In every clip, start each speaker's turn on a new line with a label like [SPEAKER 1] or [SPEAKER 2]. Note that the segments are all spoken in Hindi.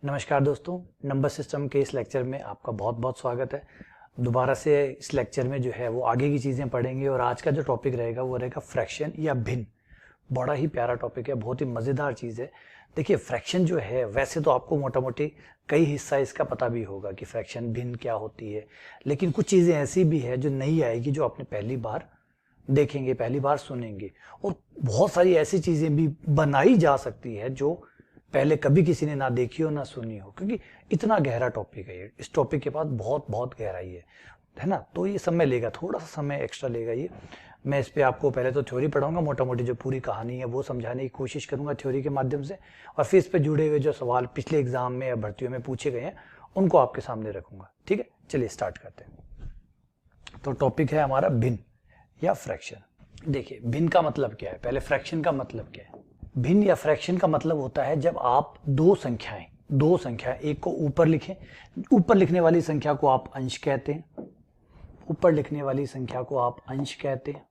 [SPEAKER 1] नमस्कार दोस्तों, नंबर सिस्टम के इस लेक्चर में आपका बहुत बहुत स्वागत है। दोबारा से इस लेक्चर में जो है वो आगे की चीज़ें पढ़ेंगे और आज का जो टॉपिक रहेगा वो रहेगा फ्रैक्शन या भिन्न। बड़ा ही प्यारा टॉपिक है, बहुत ही मज़ेदार चीज़ है। देखिए फ्रैक्शन जो है वैसे तो आपको मोटा मोटी कई हिस्सा इसका पता भी होगा कि फ्रैक्शन भिन्न क्या होती है, लेकिन कुछ चीज़ें ऐसी भी है जो नई आएगी, जो आपने पहली बार देखेंगे, पहली बार सुनेंगे। और बहुत सारी ऐसी चीज़ें भी बनाई जा सकती है जो पहले कभी किसी ने ना देखी हो ना सुनी हो, क्योंकि इतना गहरा टॉपिक है ये। इस टॉपिक के पास बहुत बहुत गहराई है ना। तो ये समय लेगा, थोड़ा सा समय एक्स्ट्रा लेगा ये। मैं इस पे आपको पहले तो थ्योरी पढ़ाऊंगा, मोटा मोटी जो पूरी कहानी है वो समझाने की कोशिश करूंगा थ्योरी के माध्यम से, और फिर इस पे जुड़े हुए जो सवाल पिछले एग्जाम में या भर्तियों में पूछे गए हैं उनको आपके सामने रखूंगा। ठीक है, चलिए स्टार्ट करते हैं। तो टॉपिक है हमारा भिन्न या फ्रैक्शन। देखिए भिन्न का मतलब क्या है, पहले फ्रैक्शन का मतलब क्या है। भिन्न या फ्रैक्शन का मतलब होता है जब आप दो संख्याएं एक को ऊपर लिखें, ऊपर लिखने वाली संख्या को आप अंश कहते हैं, ऊपर लिखने वाली संख्या को आप अंश कहते हैं,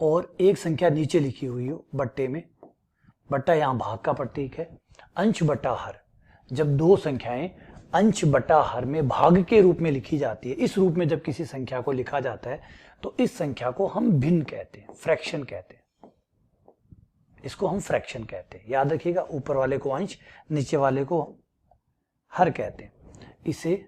[SPEAKER 1] और एक संख्या नीचे लिखी हुई हो बट्टे में, बट्टा यहां भाग का प्रतीक है, अंश बटा हर। जब दो संख्याएं अंश बटा हर में भाग के रूप में लिखी जाती है, इस रूप में जब किसी संख्या को लिखा जाता है तो इस संख्या को हम भिन्न कहते हैं, फ्रैक्शन कहते हैं। इसको हम फ्रैक्शन कहते हैं। याद रखिएगा, ऊपर वाले को अंश, नीचे वाले को हर कहते हैं। इसे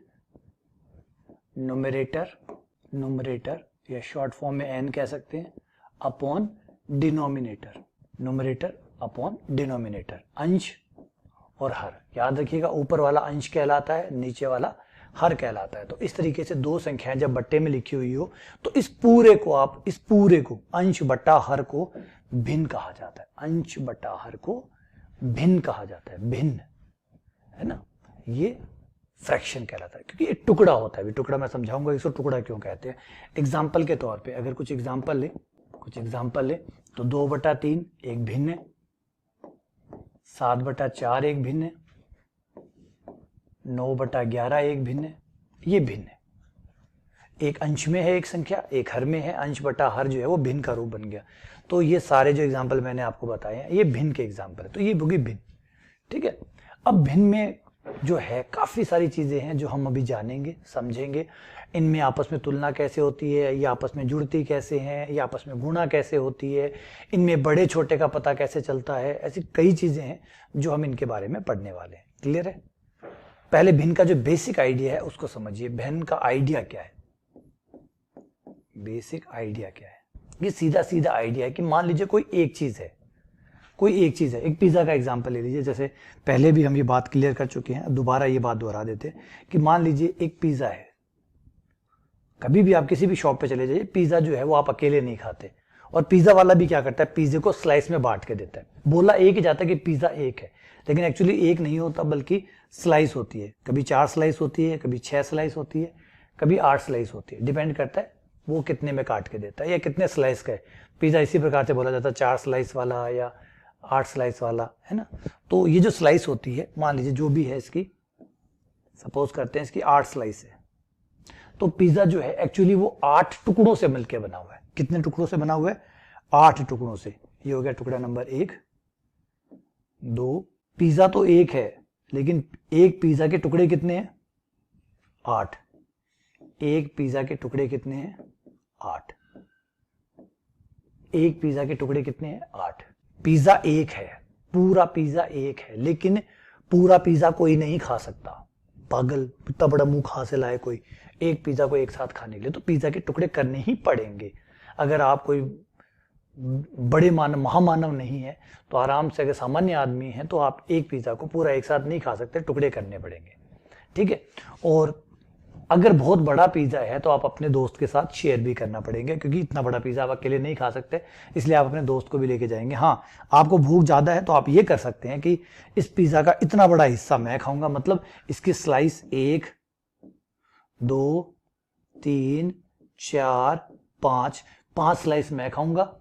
[SPEAKER 1] न्यूमरेटर या शॉर्ट फॉर्म में एन कह सकते हैं, upon denominator, numerator upon denominator, अंश और हर। याद रखिएगा, ऊपर वाला अंश कहलाता है, नीचे वाला हर कहलाता है। तो इस तरीके से दो संख्याएं जब बट्टे में लिखी हुई हो तो इस पूरे को अंश बटा हर को भिन्न कहा जाता है, अंश बटा हर को भिन्न कहा जाता है, भिन्न, है ना। ये फ्रैक्शन कहलाता है, क्योंकि एक टुकड़ा होता है। अभी टुकड़ा मैं समझाऊंगा इसको टुकड़ा क्यों कहते हैं। एग्जाम्पल के तौर पे अगर कुछ एग्जाम्पल ले तो 2/3 एक भिन्न है, 7/4 एक भिन्न है, 9/11 एक भिन्न है। ये भिन्न है, एक अंश में है एक संख्या, एक हर में है, अंश बटा हर जो है वो भिन्न का रूप बन गया। तो ये सारे जो एग्जाम्पल मैंने आपको बताए हैं ये भिन्न के एग्जाम्पल है, तो ये होगी भिन्न। ठीक है, अब भिन्न में जो है काफी सारी चीजें हैं जो हम अभी जानेंगे, समझेंगे। इनमें आपस में तुलना कैसे होती है, ये आपस में जुड़ती कैसे हैं, ये आपस में गुणा कैसे होती है, इनमें बड़े छोटे का पता कैसे चलता है, ऐसी कई चीजें हैं जो हम इनके बारे में पढ़ने वाले हैं। क्लियर है। पहले भिन्न का जो बेसिक आइडिया है उसको समझिए। भिन्न का आइडिया क्या है, बेसिक आइडिया क्या है। ये सीधा सीधा आइडिया है कि मान लीजिए कोई एक चीज है, एक पिज्जा का एग्जांपल ले लीजिए। जैसे पहले भी हम ये बात क्लियर कर चुके हैं, दोबारा ये बात दोहरा देते हैं कि मान लीजिए एक पिज्जा है। कभी भी आप किसी भी शॉप पे चले जाइए, पिज्जा जो है वो आप अकेले नहीं खाते, और पिज्जा वाला भी क्या करता है, पिज्जे को स्लाइस में बांट के देता है। बोला एक ही जाता है कि पिज्जा एक है, लेकिन एक्चुअली एक नहीं होता बल्कि स्लाइस होती है। कभी 4 स्लाइस होती है, कभी 6 स्लाइस होती है, कभी 8 स्लाइस होती है। डिपेंड करता है वो कितने में काट के देता है या कितने स्लाइस का है। पिज्जा इसी प्रकार से बोला जाता है, 4 स्लाइस वाला या 8 स्लाइस वाला, है ना। तो ये जो स्लाइस होती है, मान लीजिए जो भी है इसकी, सपोज करते हैं इसकी 8 स्लाइस है, तो पिज्जा जो है एक्चुअली वो 8 टुकड़ों से मिलकर बना हुआ है। कितने टुकड़ों से बना हुआ है, 8 टुकड़ों से। ये हो गया टुकड़ा नंबर 1, 2। पिज्जा तो एक है, लेकिन एक पिज्जा के टुकड़े कितने हैं, 8। एक पिज्जा के टुकड़े कितने हैं, 8। एक पिज्जा के टुकड़े कितने हैं, 8। पिज्जा एक है, पूरा पिज्जा एक है, लेकिन पूरा पिज्जा कोई नहीं खा सकता। पागल, इतना बड़ा मुंह कहां से लाए कोई एक पिज्जा को एक साथ खाने के लिए। तो पिज्जा के टुकड़े करने ही पड़ेंगे। अगर आप कोई बड़े महामानव नहीं है तो आराम से, अगर सामान्य आदमी है तो आप एक पिज्जा को पूरा एक साथ नहीं खा सकते, टुकड़े करने पड़ेंगे। ठीक है। और अगर बहुत बड़ा पिज्जा है तो आप अपने दोस्त के साथ शेयर भी करना पड़ेगा, क्योंकि इतना बड़ा पिज्जा आप अकेले नहीं खा सकते, इसलिए आप अपने दोस्त को भी लेके जाएंगे। हाँ, आपको भूख ज्यादा है तो आप ये कर सकते हैं कि इस पिज्जा का इतना बड़ा हिस्सा मैं खाऊंगा, मतलब इसकी स्लाइस 1, 2, 3, 4, 5 स्लाइस मैं खाऊंगा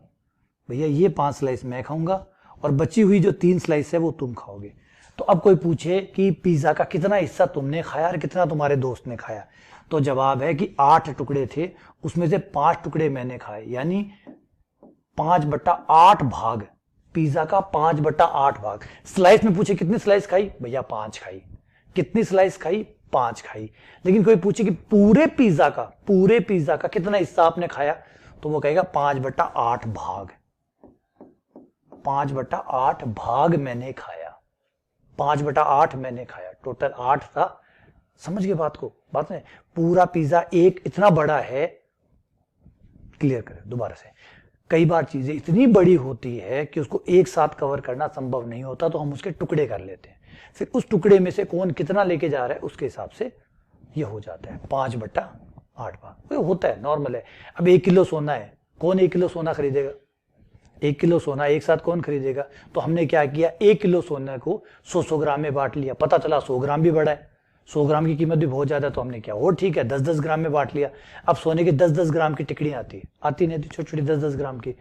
[SPEAKER 1] भैया, ये 5 स्लाइस मैं खाऊंगा, और बची हुई जो 3 स्लाइस है वो तुम खाओगे। तो अब कोई पूछे कि पिज्जा का कितना हिस्सा तुमने खाया और कितना तुम्हारे दोस्त ने खाया, तो जवाब है कि 8 टुकड़े थे, उसमें से 5 टुकड़े मैंने खाए, यानी 5/8 भाग पिज्जा का 5/8 भाग। स्लाइस में पूछे कितनी स्लाइस खाई, भैया 5 खाई। कितनी स्लाइस खाई, 5 खाई। लेकिन कोई पूछे कि पूरे पिज्जा का कितना हिस्सा आपने खाया, तो वो कहेगा 5/8 भाग। 5/8 भाग मैंने खाया, 5/8 मैंने खाया, टोटल 8 था। समझ गए बात को, बात में पूरा पिज्जा एक इतना बड़ा है। क्लियर करें दोबारा से, कई बार चीजें इतनी बड़ी होती है कि उसको एक साथ कवर करना संभव नहीं होता, तो हम उसके टुकड़े कर लेते हैं। फिर उस टुकड़े में से कौन कितना लेके जा रहा है उसके हिसाब से ये हो जाता है 5/8 भाग। वो होता है, नॉर्मल है। अब 1 किलो सोना है, कौन 1 किलो सोना खरीदेगा? 1 किलो सोना एक साथ कौन खरीदेगा? तो हमने क्या किया, 1 किलो सोने को 100 ग्राम में बांट लिया। पता चला 100 ग्राम भी बड़ा है, 100 ग्राम की कीमत भी बहुत ज्यादा है, तो हमने क्या, वो ठीक है 10-10 ग्राम में बांट लिया। अब सोने की 10-10 ग्राम की टिकड़ियां आती नहीं, छोटी छोटी 10-10 ग्राम की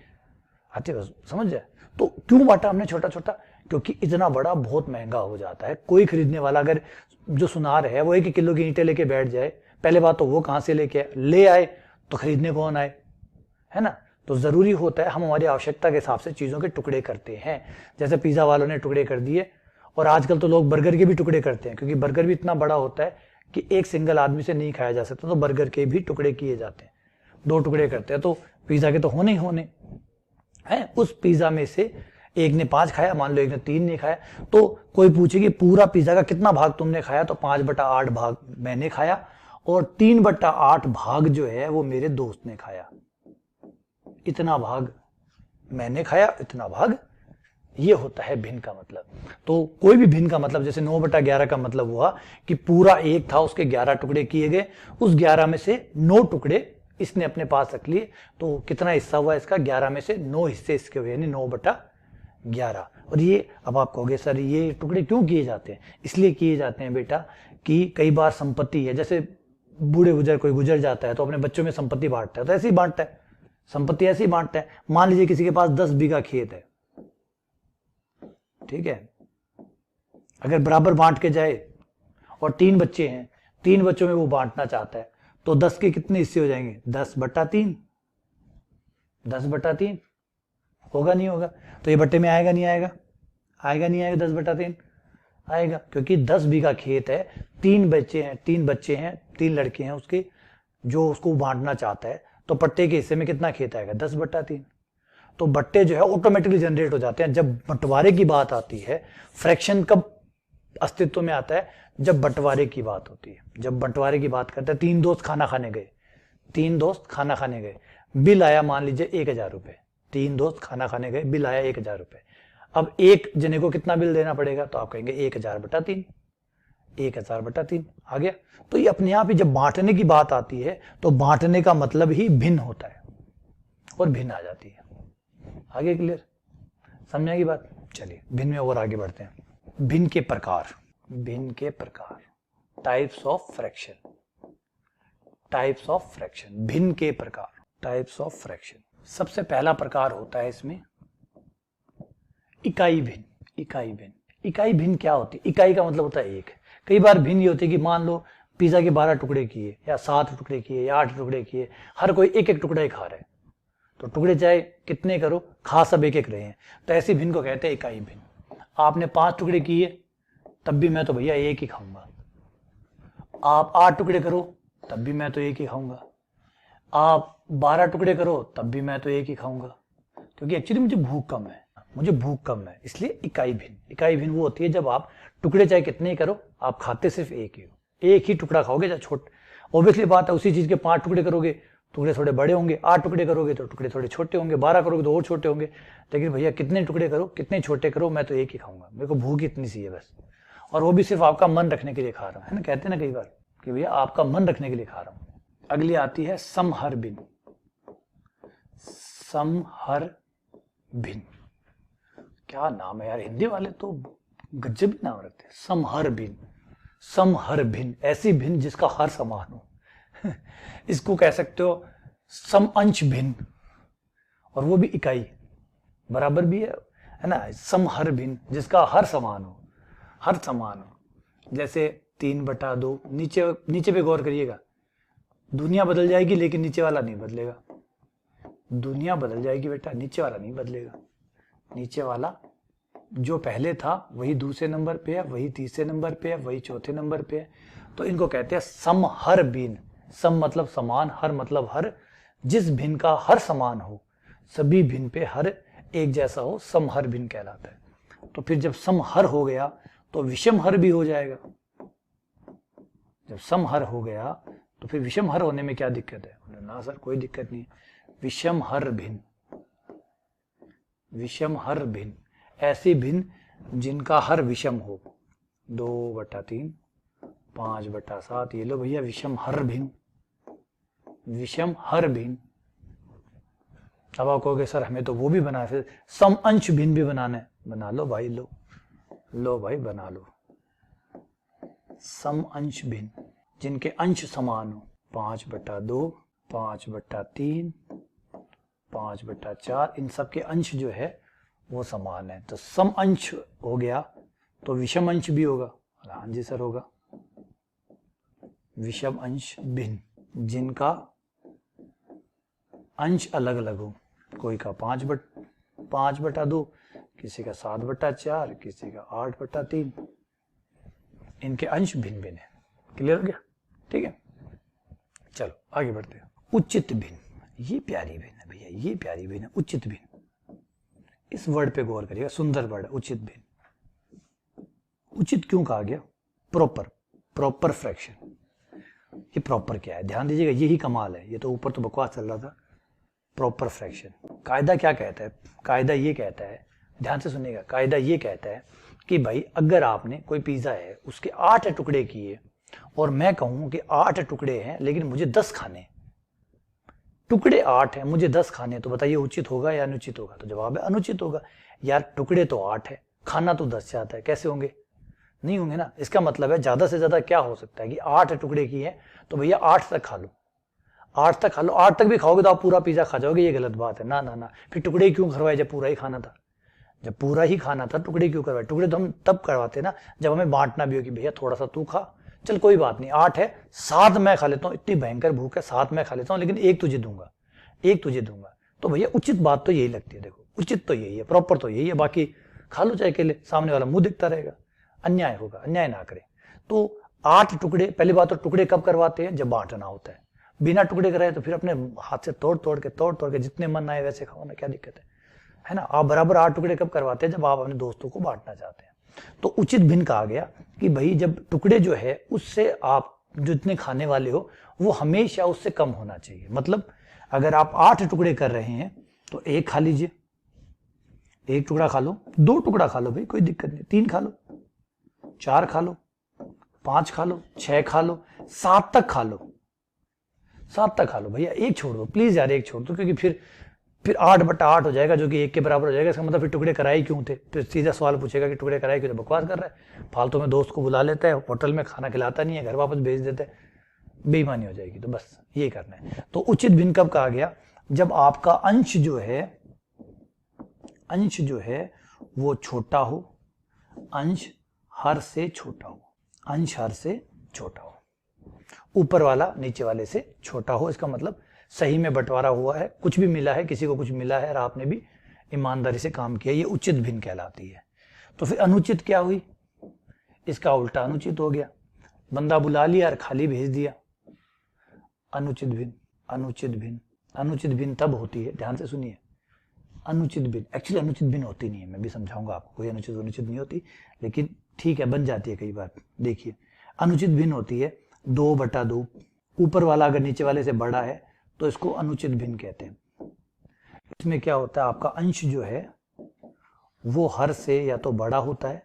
[SPEAKER 1] आती, बस समझ जाए। तो क्यों बांटा हमने छोटा छोटा? क्योंकि इतना बड़ा बहुत महंगा हो जाता है। कोई खरीदने वाला अगर जो सुनार है वो 1 किलो की ईंटें लेके बैठ जाए, पहले बात तो वो कहां से लेके ले आए, तो खरीदने कौन आए, है ना। तो जरूरी होता है हम हमारी आवश्यकता के हिसाब से चीजों के टुकड़े करते हैं। जैसे पिज्जा वालों ने टुकड़े कर दिए, और आजकल तो लोग बर्गर के भी टुकड़े करते हैं, क्योंकि बर्गर भी इतना बड़ा होता है कि एक सिंगल आदमी से नहीं खाया जा सकता, तो बर्गर के भी टुकड़े किए जाते हैं। 2 टुकड़े करते हैं, तो पिज्जा के तो होने ही होने हैं। उस पिज्जा में से एक ने 5 खाया, मान लो एक ने 3 नहीं खाया, तो कोई पूछे कि पूरा पिज्जा का कितना भाग तुमने खाया, तो 5/8 भाग मैंने खाया, और 3/8 भाग जो है वो मेरे दोस्त ने खाया। इतना भाग मैंने खाया, इतना भाग, ये होता है भिन्न का मतलब। तो कोई भी भिन्न का मतलब, जैसे 9/11 का मतलब हुआ कि पूरा एक था, उसके 11 टुकड़े किए गए, उस 11 में से 9 टुकड़े इसने अपने पास रख लिए, तो कितना हिस्सा हुआ इसका, 11 में से 9 हिस्से इसके हुए, यानी 9/11। और ये अब आप कहोगे सर ये टुकड़े क्यों किए जाते हैं? इसलिए किए जाते हैं बेटा कि कई बार संपत्ति है, जैसे बूढ़े बुजुर्ग कोई गुजर जाता है तो अपने बच्चों में संपत्ति बांटता है, तो ऐसे ही बांटता है, संपत्ति ऐसे ही बांटता है। मान लीजिए किसी के पास 10 बीघा खेत है, ठीक है, अगर बराबर बांट के जाए और 3 बच्चे हैं, 3 बच्चों में वो बांटना चाहता है, तो 10 के कितने हिस्से हो जाएंगे, 10/3। 10/3 होगा नहीं होगा? तो ये बट्टे में आएगा नहीं आएगा? आएगा नहीं आएगा? 10/3 आएगा, क्योंकि 10 बीघा खेत है, 3 बच्चे हैं, 3 लड़के हैं उसके, जो उसको बांटना चाहता है, तो पट्टे के हिस्से में कितना खेत आएगा, 10/3। तो बट्टे जो है ऑटोमेटिकली जनरेट हो जाते हैं। जब बंटवारे की बात आती है, फ्रैक्शन कब अस्तित्व में आता है, जब बंटवारे की बात होती है। जब बंटवारे की बात करते हैं, 3 दोस्त खाना खाने गए, 3 दोस्त खाना खाने गए, बिल आया मान लीजिए 1000 रुपए, 3 दोस्त खाना खाने गए, बिल आया 1000 रुपए। अब एक जने को कितना बिल देना पड़ेगा, तो आप कहेंगे 1000/3, 1000/3 आ गया। तो ये अपने आप ही जब बांटने की बात आती है, तो बांटने का मतलब ही भिन्न होता है, और भिन्न आ जाती है। आगे क्लियर, समझ आएगी बात? चलिए भिन्न में और आगे बढ़ते हैं। भिन्न के प्रकार, भिन्न के प्रकार, types of fraction, types of fraction, भिन्न के प्रकार, टाइप्स ऑफ फ्रैक्शन। सबसे पहला प्रकार होता है इसमें इकाई भिन्न। इकाई भिन्न, इकाई भिन्न क्या होती है? इकाई का मतलब होता है एक। कई बार भिन्न ये होती है कि मान लो पिज्जा के 12 टुकड़े किए, या 7 टुकड़े किए, या 8 टुकड़े किए, हर कोई एक एक टुकड़ा ही खा रहा है, तो टुकड़े चाहे कितने करो, खा सब एक एक रहे हैं, तो ऐसी भिन्न को कहते हैं इकाई भिन्न। आपने 5 टुकड़े किए, तब भी मैं तो भैया एक ही खाऊंगा। आप 8 टुकड़े करो, तब भी मैं तो एक ही खाऊंगा। आप 12 टुकड़े करो, तब भी मैं तो एक ही खाऊंगा, क्योंकि एक्चुअली मुझे भूख कम है, मुझे भूख कम है, इसलिए इकाई भिन्न। इकाई भिन्न वो होती है जब आप टुकड़े चाहे कितने ही करो, आप खाते सिर्फ एक ही हो, एक ही टुकड़ा खाओगे। चाहे छोटे, ऑब्वियसली बात है, उसी चीज के 5 टुकड़े करोगे, टुकड़े थोड़े बड़े होंगे, 8 टुकड़े करोगे तो टुकड़े थोड़े छोटे होंगे, 12 करोगे तो और छोटे होंगे। लेकिन भैया कितने टुकड़े करो, कितने छोटे करो, मैं तो एक ही खाऊंगा, मेरे को भूख इतनी सी है बस, और वो भी सिर्फ आपका मन रखने के लिए खा रहा हूं, है ना। कहते हैं ना कई बार कि भैया आपका मन रखने के लिए खा रहा हूं। अगली आती है समहर भिन्न। समहर भिन्न, क्या नाम है यार, हिंदी वाले तो गजब नाम रखते हैं। समहर भिन्न, समहर भिन्न, ऐसी भिन्न जिसका हर समान हो। इसको कह सकते हो सम अंश भिन्न, और वो भी इकाई बराबर भी है ना। समहर भिन्न, जिसका हर समान हो, हर समान हो। जैसे 3/2, नीचे नीचे पे गौर करिएगा, दुनिया बदल जाएगी लेकिन नीचे वाला नहीं बदलेगा। दुनिया बदल जाएगी बेटा, नीचे वाला नहीं बदलेगा। नीचे वाला जो पहले था वही दूसरे नंबर पे है, वही तीसरे नंबर पे है, वही चौथे नंबर पे है। तो इनको कहते हैं समहर भिन्न। सम मतलब समान, हर मतलब हर। जिस भिन्न का हर समान हो, सभी भिन्न पे हर एक जैसा हो, समहर भिन्न कहलाता है। तो फिर जब समहर हो गया तो विषम हर भी हो जाएगा। जब समहर हो गया तो फिर विषम हर होने में क्या दिक्कत है? ना सर कोई दिक्कत नहीं। विषम हर भिन्न, विषम हर भिन्न, ऐसी भिन्न जिनका हर विषम हो। 2/3, 5/7, ये लो भैया विषम हर भिन्न, विषम हर भिन्न। अब आप कहोगे सर हमें तो वो भी बना, फिर सम अंश भिन्न भी बनाना है। बना लो भाई, लो भाई बना लो। सम अंश भिन्न जिनके अंश समान हो। 5/2, 5/3, 5/4, इन सब के अंश जो है वो समान है। तो सम अंश हो गया तो विषम अंश भी होगा। हाँ जी सर होगा। विषम अंश भिन्न जिनका अंश अलग अलग हो। कोई का 5/2, किसी का 7/4, किसी का 8/3, इनके अंश भिन्न भिन्न है। क्लियर हो गया? ठीक है, चलो आगे बढ़ते हैं। उचित भिन्न, ये प्यारी भिन्न है भैया, ये प्यारी भिन्न है, उचित भिन्न। इस वर्ड पे गौर करिएगा, सुंदर वर्ड है उचित भिन्न। उचित क्यों कहा गया? Proper fraction. ये प्रॉपर क्या है? ध्यान दीजिएगा, यही कमाल है। ये तो ऊपर तो बकवास चल रहा था। प्रॉपर फ्रैक्शन, कायदा क्या कहता है? कायदा ये कहता है, ध्यान से सुनिएगा, कायदा ये कहता है कि भाई अगर आपने कोई पिज्जा है उसके 8 टुकड़े किए और मैं कहूं कि 8 टुकड़े हैं लेकिन मुझे 10 खाने, टुकड़े 8 हैं मुझे 10 खाने, तो बताइए उचित होगा या अनुचित होगा? तो जवाब है अनुचित होगा। यार टुकड़े तो 8 है, खाना तो 10 चाहता है, कैसे होंगे? नहीं होंगे ना। इसका मतलब है ज्यादा से ज्यादा क्या हो सकता है कि 8 टुकड़े किए तो भैया 8 तक खा लो, 8 तक खा लो। 8 तक भी खाओगे तो आप पूरा पिज्जा खा जाओगे, ये गलत बात है। ना ना ना, फिर टुकड़े क्यों करवाए जब पूरा ही खाना था? जब पूरा ही खाना था टुकड़े क्यों करवाए? टुकड़े तो हम तब करवाते ना जब हमें बांटना भी हो कि भैया थोड़ा सा तू खा, चल कोई बात नहीं 8 है 7 मैं खा लेता हूँ, इतनी भयंकर भूख है 7 मैं खा लेता हूँ, लेकिन एक तुझे दूंगा, एक तुझे दूंगा। तो भैया उचित बात तो यही लगती है। देखो उचित तो यही है, प्रॉपर तो यही है। बाकी खा लो चाहे अकेले, सामने वाला मुंह दिखता रहेगा, अन्याय होगा, अन्याय ना करे। तो 8 टुकड़े, पहली बात तो टुकड़े कब करवाते हैं? जब बांटना होता है। बिना टुकड़े कराए तो फिर अपने हाथ से तोड़ के जितने मन आए वैसे खाओ ना, क्या दिक्कत है ना? आप बराबर 8 टुकड़े कब करवाते हैं? जब आप अपने दोस्तों को बांटना चाहते हैं। तो उचित भिन्न कहा गया कि भाई जब टुकड़े जो है उससे आप जितने खाने वाले हो वो हमेशा उससे कम होना चाहिए। मतलब अगर आप 8 टुकड़े कर रहे हैं तो 1 खा लीजिए, 1 टुकड़ा खा लो, 2 टुकड़ा खा लो भाई कोई दिक्कत नहीं, 3 खा लो, 4 खा लो, 5 खा लो, 6 खा लो, 7 तक खा लो, 7 तक खा लो भैया। 1 छोड़ दो प्लीज यार, 1 छोड़ दो, क्योंकि फिर 8/8 हो जाएगा जो कि 1 के बराबर हो जाएगा। इसका मतलब फिर टुकड़े कराए क्यों थे? फिर सीधा सवाल पूछेगा कि टुकड़े कराए क्यों? बकवास कर रहा है, फालतू में दोस्त को बुला लेता है, होटल में खाना खिलाता नहीं है, घर वापस भेज देता है, बेईमानी हो जाएगी। तो बस ये करना है। तो उचित भिन्न कब कहा गया? जब आपका अंश जो है वो छोटा हो, अंश हर से छोटा हो, अंश हर से छोटा हो, ऊपर वाला नीचे वाले से छोटा हो। इसका मतलब सही में बंटवारा हुआ है, कुछ भी मिला है, किसी को कुछ मिला है और आपने भी ईमानदारी से काम किया, ये उचित भिन्न कहलाती है। तो फिर अनुचित क्या हुई? इसका उल्टा अनुचित हो गया। बंदा बुला लिया और खाली भेज दिया। अनुचित भिन्न, अनुचित भिन्न, अनुचित भिन्न तब होती है, ध्यान से सुनिए, अनुचित भिन्न, एक्चुअली अनुचित भिन्न होती नहीं है, मैं भी समझाऊंगा आपको, कोई अनुचित नहीं होती, लेकिन ठीक है बन जाती है कई बार। देखिए अनुचित भिन्न होती है 2/2, ऊपर वाला अगर नीचे वाले से बड़ा है तो इसको अनुचित भिन्न कहते हैं। इसमें क्या होता है, आपका अंश जो है वो हर से या तो बड़ा होता है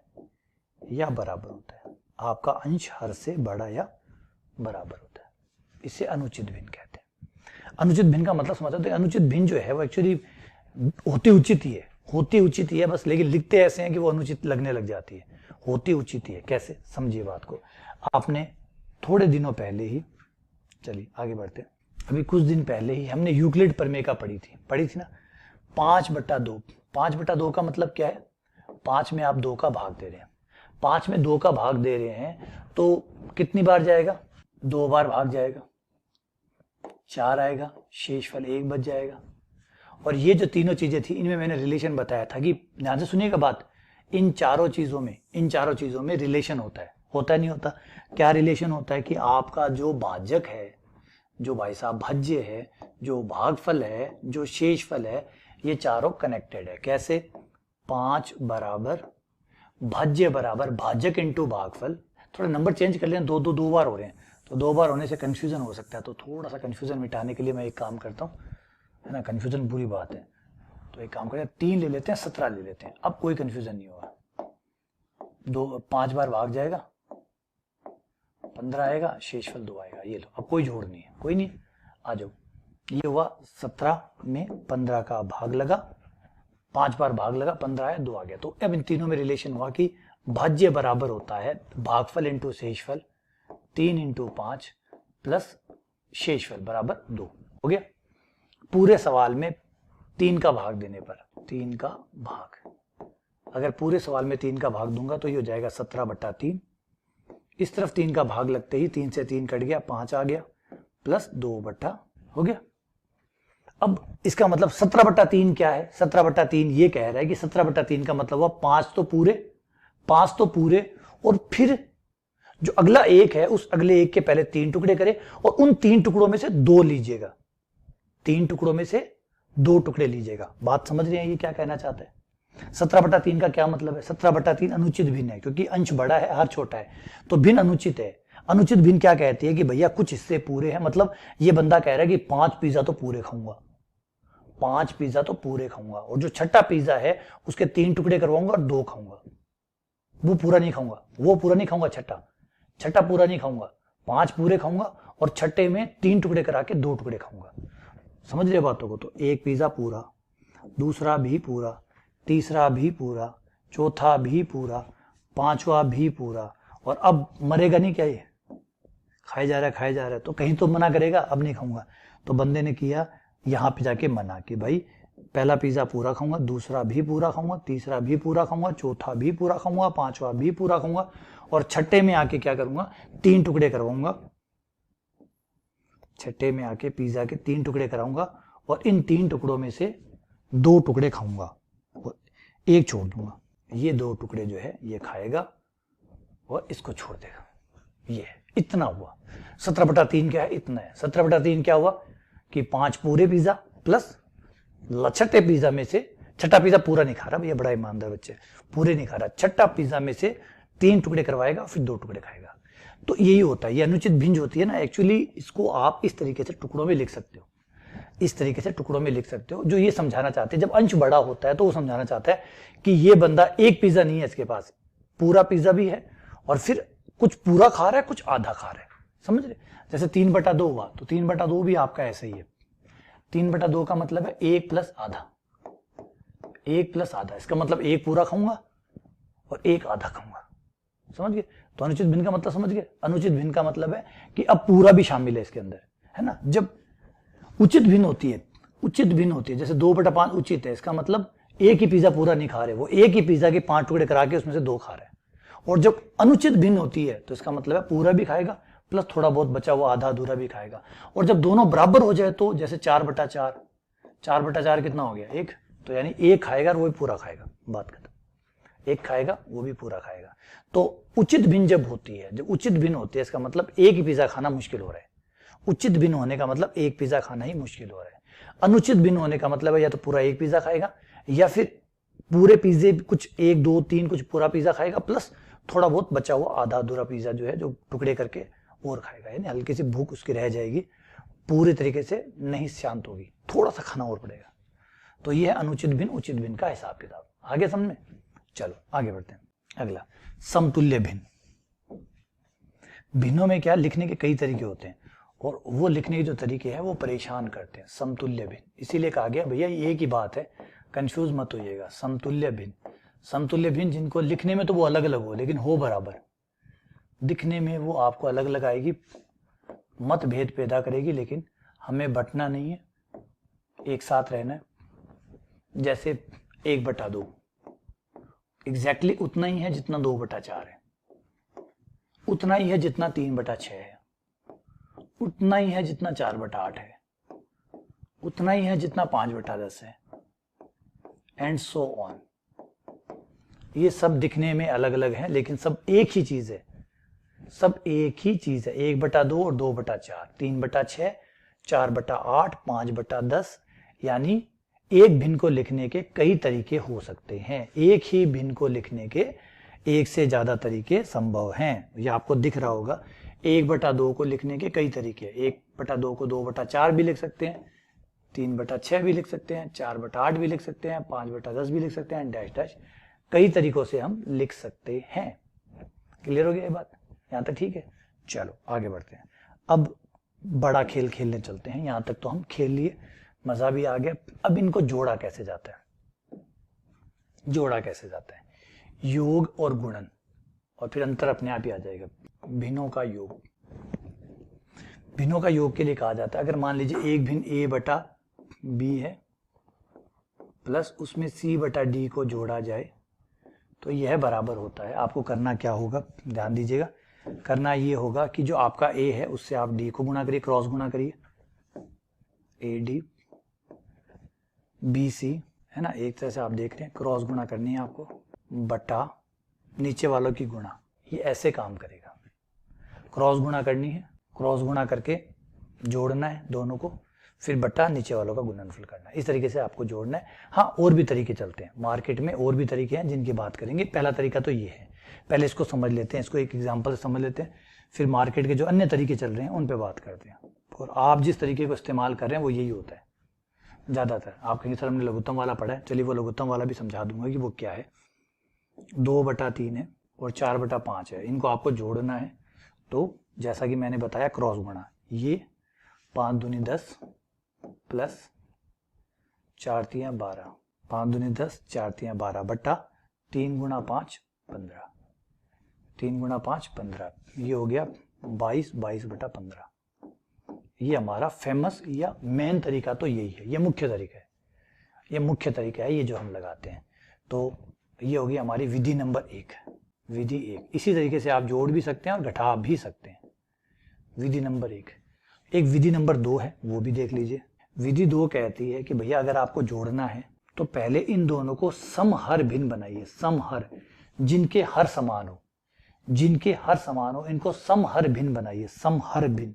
[SPEAKER 1] या बराबर होता है। आपका अंश हर से बड़ा या बराबर होता है, इसे अनुचित भिन्न कहते हैं। अनुचित भिन्न का मतलब समझ सकते हैं? अनुचित भिन्न जो है वो एक्चुअली होती उचित ही है बस, लेकिन लिखते ऐसे हैं कि वो अनुचित लगने लग जाती है। होती उचित ही है, कैसे समझिए बात को। आपने थोड़े दिनों पहले ही, चलिए आगे बढ़ते हैं, अभी कुछ दिन पहले ही हमने यूक्लिड प्रमेय का पढ़ी थी ना, 5/2। 5/2 का मतलब क्या है? 5 में आप 2 का भाग दे रहे हैं, 5 में 2 का भाग दे रहे हैं तो कितनी बार जाएगा? 2 बार भाग जाएगा, 4 आएगा, शेषफल 1 बच जाएगा। और ये जो तीनों चीजें थी इनमें मैंने रिलेशन बताया था कि ध्यान से सुनिएगा बात, इन चारों चीजों में रिलेशन होता है नहीं होता? क्या रिलेशन होता है कि आपका जो भाजक है, जो भाई साहब भाज्य है, जो भागफल है, जो शेषफल है, ये चारों कनेक्टेड है। कैसे? 5 बराबर भाज्य बराबर भाजक इंटू भागफल। थोड़ा नंबर चेंज कर लें, दो बार हो रहे हैं, तो 2 बार होने से कंफ्यूजन हो सकता है, तो थोड़ा सा कंफ्यूजन मिटाने के लिए मैं एक काम करता हूँ, है ना, कंफ्यूजन बुरी बात है, तो एक काम करें 3 ले लेते हैं, 17 ले लेते हैं, अब कोई कंफ्यूजन नहीं होगा। 5 बार भाग जाएगा, 15 आएगा, शेषफल 2 आएगा, ये लो, अब कोई जोड़ नहीं है, कोई नहीं, आ जाओ। ये हुआ 17 में 15 का भाग लगा, 5 बार भाग लगा, 15 आया, 2 आ गया। तो अब इन तीनों में रिलेशन हुआ कि भाज्य बराबर होता है भागफल इंटू शेषफल, 3 इंटू 5 प्लस शेषफल बराबर 2 हो गया। पूरे सवाल में 3 का भाग देने पर, 3 का भाग, अगर पूरे सवाल में 3 का भाग दूंगा तो ये हो जाएगा 17/3। इस तरफ 3 का भाग लगते ही 3 से 3 कट गया, 5 आ गया, प्लस 2 बट्टा हो गया। अब इसका मतलब 17/3 क्या है? 17/3 ये कह रहा है कि 17/3 का मतलब हुआ 5 तो पूरे और फिर जो अगला एक है उस अगले एक के पहले 3 टुकड़े करें और उन 3 टुकड़ों में से 2 लीजिएगा, 3 टुकड़ों में से 2 टुकड़े लीजिएगा। बात समझ रहे हैं ये क्या कहना चाहता है? 17/3 का क्या मतलब है? 17/3 अनुचित भिन्न है, क्योंकि अंश बड़ा है, हर छोटा है, तो भिन्न अनुचित है। अनुचित भिन्न क्या कहती है कि भैया कुछ हिस्से पूरे हैं, मतलब ये बंदा कह रहा है कि 5 पिज्जा तो पूरे खाऊंगा, 5 पिज्जा तो पूरे खाऊंगा, और जो छठा पिज्जा है उसके 3 टुकड़े करवाऊंगा और 2 खाऊंगा, वो पूरा नहीं खाऊंगा, छठा पूरा नहीं खाऊंगा, 5 पूरे खाऊंगा और छठे में 3 टुकड़े करा के 2 टुकड़े खाऊंगा। समझ रहे बातों को? तो एक पिज्जा पूरा, दूसरा भी पूरा, तीसरा भी पूरा, चौथा भी पूरा, 5वां भी पूरा, और अब मरेगा नहीं क्या? ये खाए जा रहा है, तो कहीं तो मना करेगा, अब नहीं खाऊंगा। तो बंदे ने किया यहां पे जाके मना कि भाई पहला पिज्जा पूरा खाऊंगा, दूसरा भी पूरा खाऊंगा, तीसरा भी पूरा खाऊंगा, चौथा भी पूरा खाऊंगा, 5वां भी पूरा खाऊंगा, और छठे में आके क्या करूंगा? 3 टुकड़े करवाऊंगा, छठे में आके पिज्जा के 3 टुकड़े कराऊंगा और इन 3 टुकड़ों में से 2 टुकड़े खाऊंगा और 1 छोड़ दूंगा। ये 2 टुकड़े जो है ये खाएगा और इसको छोड़ देगा। ये इतना हुआ। 17/3 क्या है? इतना है। 17/3 क्या हुआ कि 5 पूरे पिज्जा प्लस छठे पिज्जा में से, छठा पिज्जा पूरा नहीं खा रहा भैया, बड़ा ईमानदार बच्चे, पूरे नहीं खा रहा, छठा पिज्जा में से 3 टुकड़े करवाएगा, फिर 2 टुकड़े खाएगा। तो यही होता है, ये अनुचित भिन्न होती है ना, एक्चुअली इसको आप इस तरीके से टुकड़ों में लिख सकते हो, इस तरीके से टुकड़ों में लिख सकते हो। जो ये समझाना चाहते हैं, जब अंश बड़ा होता है तो वो समझाना चाहता है कि ये बंदा एक पिज्जा नहीं है, इसके पास पूरा पिज्जा भी है और फिर कुछ पूरा खा रहा है, कुछ आधा खा रहा है। समझ रहे? जैसे 3/2 हुआ, तो 3/2 भी आपका ऐसे ही है। 3/2 का मतलब है 1 प्लस आधा, 1 प्लस आधा, इसका मतलब 1 पूरा खाऊंगा और 1 आधा खाऊंगा। समझ गए? तो अनुचित भिन्न का मतलब समझ गए? अनुचित भिन्न का मतलब है कि अब पूरा भी शामिल है इसके अंदर, है ना। जब उचित भिन्न होती है, जैसे 2/5 उचित है, इसका मतलब एक ही पिज्जा पूरा नहीं खा रहे, वो एक ही पिज्जा के 5 टुकड़े करा के उसमें से 2 खा रहे हैं। और जब अनुचित भिन्न होती है तो इसका मतलब है पूरा भी खाएगा प्लस थोड़ा बहुत बचा हुआ आधा अधूरा भी खाएगा। और जब दोनों बराबर हो जाए तो जैसे 4/4, 4/4 कितना हो गया? 1, तो यानी 1 खाएगा और वो भी पूरा खाएगा, बात खत्म। 1 खाएगा वो भी पूरा खाएगा। तो उचित भिन्न जब होती है, जब उचित भिन्न होती है, इसका मतलब एक ही पिज्जा खाना मुश्किल हो रहा है। उचित भिन्न होने का मतलब एक पिज्जा खाना ही मुश्किल हो रहा है। अनुचित भिन्न होने का मतलब है या तो पूरा एक पिज्जा खाएगा या फिर पूरे पिज्जे कुछ 1, 2, 3 कुछ पूरा पिज्जा खाएगा प्लस थोड़ा बहुत बचा हुआ आधा अधूरा पिज्जा जो है, जो टुकड़े करके और खाएगा, यानी हल्की सी भूख उसकी रह जाएगी, पूरी तरीके से नहीं शांत होगी, थोड़ा सा खाना और पड़ेगा। तो ये है अनुचित भिन्न उचित भिन्न का हिसाब किताब। आगे समझ में? चलो आगे बढ़ते हैं। अगला समतुल्य भिन्न। भिन्नों में क्या, लिखने के कई तरीके होते हैं और वो लिखने के जो तरीके हैं वो परेशान करते हैं। समतुल्य भिन्न इसीलिए कहा गया भैया एक ही बात है, कंफ्यूज मत होइएगा। समतुल्य भिन्न, समतुल्य भिन्न जिनको लिखने में तो वो अलग अलग हो लेकिन हो बराबर, दिखने में वो आपको अलग अलग आएगी, मतभेद पैदा करेगी, लेकिन हमें बंटना नहीं है, एक साथ रहना है। जैसे 1/2 एग्जैक्टली उतना ही है जितना 2/4 है, उतना ही है जितना 3/6 है, उतना ही है जितना 4/8 है, उतना ही है जितना 5/10 है, एंड सो ऑन। ये सब दिखने में अलग अलग हैं लेकिन सब एक ही चीज है, सब एक ही चीज है। 1/2 और 2/4, 3/6, 4/8, 5/10, यानी एक भिन्न को लिखने के कई तरीके हो सकते हैं। एक ही भिन्न को लिखने के एक से ज्यादा तरीके संभव हैं। ये आपको दिख रहा होगा। 1/2 को लिखने के कई तरीके, 1/2 को 2/4 भी लिख सकते हैं, 3/6 भी लिख सकते हैं, 4/8 भी लिख सकते हैं, 5/10 भी लिख सकते हैं, डैश डैश कई तरीकों से हम लिख सकते हैं। क्लियर हो गया ये बात? यहां तक ठीक है? चलो आगे बढ़ते हैं। अब बड़ा खेल खेलने चलते हैं। यहां तक तो हम खेल लिए, मजा भी आ गया। अब इनको जोड़ा कैसे जाता है, जोड़ा कैसे जाता है, योग और गुणन, और फिर अंतर अपने आप ही आ जाएगा। भिन्नों का योग, भिन्नों का योग के लिए कहा जाता है, अगर मान लीजिए एक भिन्न a/b है प्लस उसमें c/d को जोड़ा जाए तो यह बराबर होता है। आपको करना क्या होगा, ध्यान दीजिएगा, करना ये होगा कि जो आपका a है उससे आप d को गुणा करिए, क्रॉस गुणा करिए, AD BC है ना, एक तरह से आप देख रहे हैं क्रॉस गुणा करनी है आपको, बटा नीचे वालों की गुणा। ये ऐसे काम करेगा, क्रॉस गुणा करनी है, क्रॉस गुणा करके जोड़ना है दोनों को, फिर बटा नीचे वालों का गुणनफल करना है। इस तरीके से आपको जोड़ना है। हाँ, और भी तरीके चलते हैं मार्केट में, और भी तरीके हैं जिनकी बात करेंगे। पहला तरीका तो ये है, पहले इसको समझ लेते हैं, इसको एक एग्जांपल से समझ लेते हैं, फिर मार्केट के जो अन्य तरीके चल रहे हैं उन पे बात करते हैं। और आप जिस तरीके को इस्तेमाल कर रहे हैं वो यही होता है ज्यादातर। आप कहेंगे सर हमने लघुत्तम वाला पढ़ा है, चलिए वो लघुत्तम वाला भी समझा दूंगा कि वो क्या है। 2/3 है और 4/5 है, इनको आपको जोड़ना है। तो जैसा कि मैंने बताया क्रॉस गुणा, ये 5 दूनी 10 प्लस 4 तियां 12, 5 दूनी 10, 4 तियां 12 बटा 3 गुणा 5 15, 3 गुणा 5 15, ये हो गया 22, 22/15। ये हमारा फेमस या मेन तरीका तो यही है, ये मुख्य तरीका है, ये मुख्य तरीका है, ये जो हम लगाते हैं। तो ये होगी हमारी विधि नंबर 1, विधि 1। इसी तरीके से आप जोड़ भी सकते हैं और घटा भी सकते हैं, विधि नंबर 1। एक विधि नंबर 2 है, वो भी देख लीजिए। विधि 2 कहती है कि भैया अगर आपको जोड़ना है तो पहले इन दोनों को समहर भिन्न बनाइए, समहर, जिनके हर समान हो, जिनके हर समान हो, इनको समहर भिन्न बनाइए, समहर भिन्न,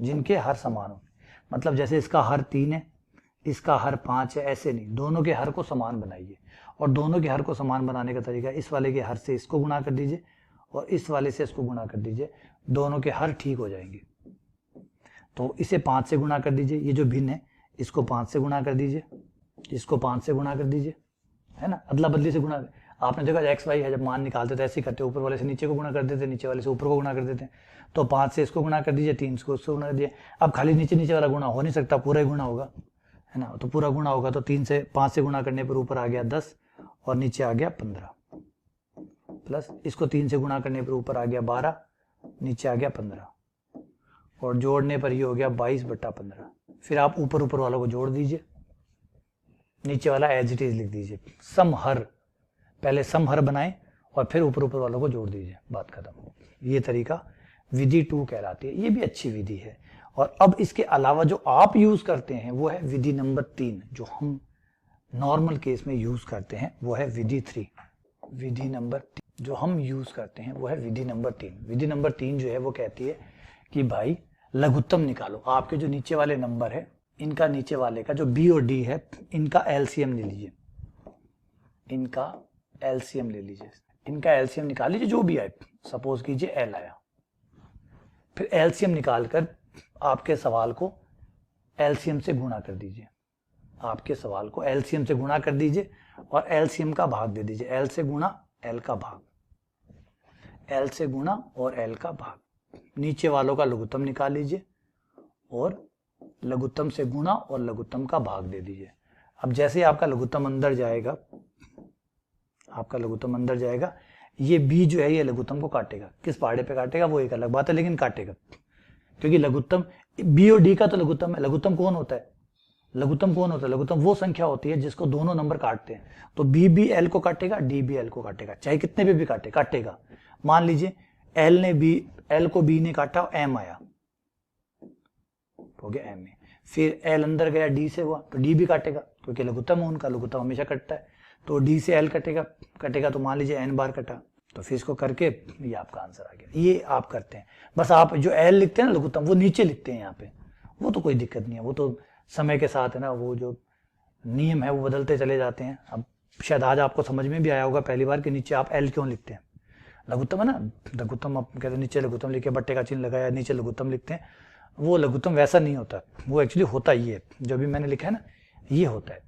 [SPEAKER 1] जिनके हर समान हो। मतलब जैसे इसका हर 3 है, इसका हर 5 है, ऐसे नहीं, दोनों के हर को समान बनाइए। और दोनों के हर को समान बनाने का तरीका, इस वाले के हर से इसको गुणा कर दीजिए और इस वाले से इसको गुणा कर दीजिए, दोनों के हर ठीक हो जाएंगे। तो इसे 5 से गुणा कर दीजिए, ये जो भिन्न है इसको 5 से गुणा कर दीजिए, इसको 5 से गुणा कर दीजिए, है ना, अदला बदली से गुणा। आपने देखा x y है, जब मान निकालते थे ऐसे ही करते, ऊपर वाले से नीचे को गुणा कर देते, नीचे वाले से ऊपर को गुणा कर देते। तो 5 से इसको गुणा कर दीजिए, 3 को उसको गुणा कर दीजिए। अब खाली नीचे नीचे वाला गुणा हो नहीं सकता, पूरा ही गुणा होगा, है ना। तो पूरा गुणा होगा तो 5 से गुणा करने पर ऊपर आ गया 10 और नीचे आ गया 15, प्लस इसको 3 से गुणा करने पर ऊपर आ गया 12, नीचे आ गया 15, और जोड़ने पर ये हो गया 22/15। फिर आप ऊपर ऊपर वालों को जोड़ दीजिए, नीचे वाला एज इट इज लिख दीजिए, समहर, पहले समहर बनाएं और फिर ऊपर ऊपर वालों को जोड़ दीजिए, बात खत्म। ये तरीका विधि 2 कहलाती है, ये भी अच्छी विधि है। और अब इसके अलावा जो आप यूज करते हैं वो है विधि नंबर 3, जो हम नॉर्मल केस में यूज करते हैं वो है विधि 3। विधि नंबर 3 जो हम यूज करते हैं वो है विधि नंबर 3। विधि नंबर 3 जो है वो कहती है कि भाई लघुत्तम निकालो। आपके जो नीचे वाले नंबर है, इनका नीचे वाले का जो b और d है, इनका एलसीएम ले लीजिए, इनका एलसीएम ले लीजिए, इनका एलसीएम निकाल लीजिए, जो भी आए, सपोज कीजिए l आया। फिर एलसीएम निकालकर आपके सवाल को एलसीएम से गुणा कर दीजिए, आपके सवाल को एलसीएम से गुणा कर दीजिए और एलसीएम का भाग दे दीजिए, एल से गुणा एल का भाग, एल से गुणा और एल का भाग। नीचे वालों का लघुत्तम निकाल लीजिए और लघुत्तम से गुणा और लघुत्तम का भाग दे दीजिए। अब जैसे आपका लघुत्तम अंदर जाएगा, आपका लघुत्तम अंदर जाएगा, ये b जो है ये लघुत्तम को काटेगा। किस पहाड़े पे काटेगा वो एक अलग बात है, लेकिन काटेगा, क्योंकि लघुत्तम b और d का तो लघुत्तम है। लघुत्तम कौन होता है? लघुत्तम कौन होता है? लघुत्तम वो संख्या होती है जिसको दोनों नंबर काटते हैं। तो b भी l को काटेगा, d भी l को काटेगा, चाहे कितने पे भी काटेगा। मान लीजिए l को b ने काटा, m आया, हो गया m में। फिर एल अंदर गया डी से हुआ तो डी भी काटेगा क्योंकि लघुत्तम है उनका, लघुत्तम हमेशा कटता है। तो डी से एल कटेगा तो मान लीजिए एन बार कटा, तो फिर इसको करके ये आपका आंसर आ गया। ये आप करते हैं, बस आप जो एल लिखते हैं ना लघुत्तम वो नीचे लिखते हैं यहाँ पे, वो तो कोई दिक्कत नहीं है, वो तो समय के साथ है ना, वो जो नियम है वो बदलते चले जाते हैं। अब शायद आज आपको समझ में भी आया होगा पहली बार कि नीचे आप एल क्यों लिखते हैं। लघुत्तम है ना, लघुत्तम आप कहते हैं नीचे लघुत्तम लिखे, बट्टे का चिन्ह लगाया, नीचे लघुत्तम लिखते हैं, वो लघुत्तम वैसा नहीं होता, वो एक्चुअली होता ही है जो भी मैंने लिखा है ना, ये होता है।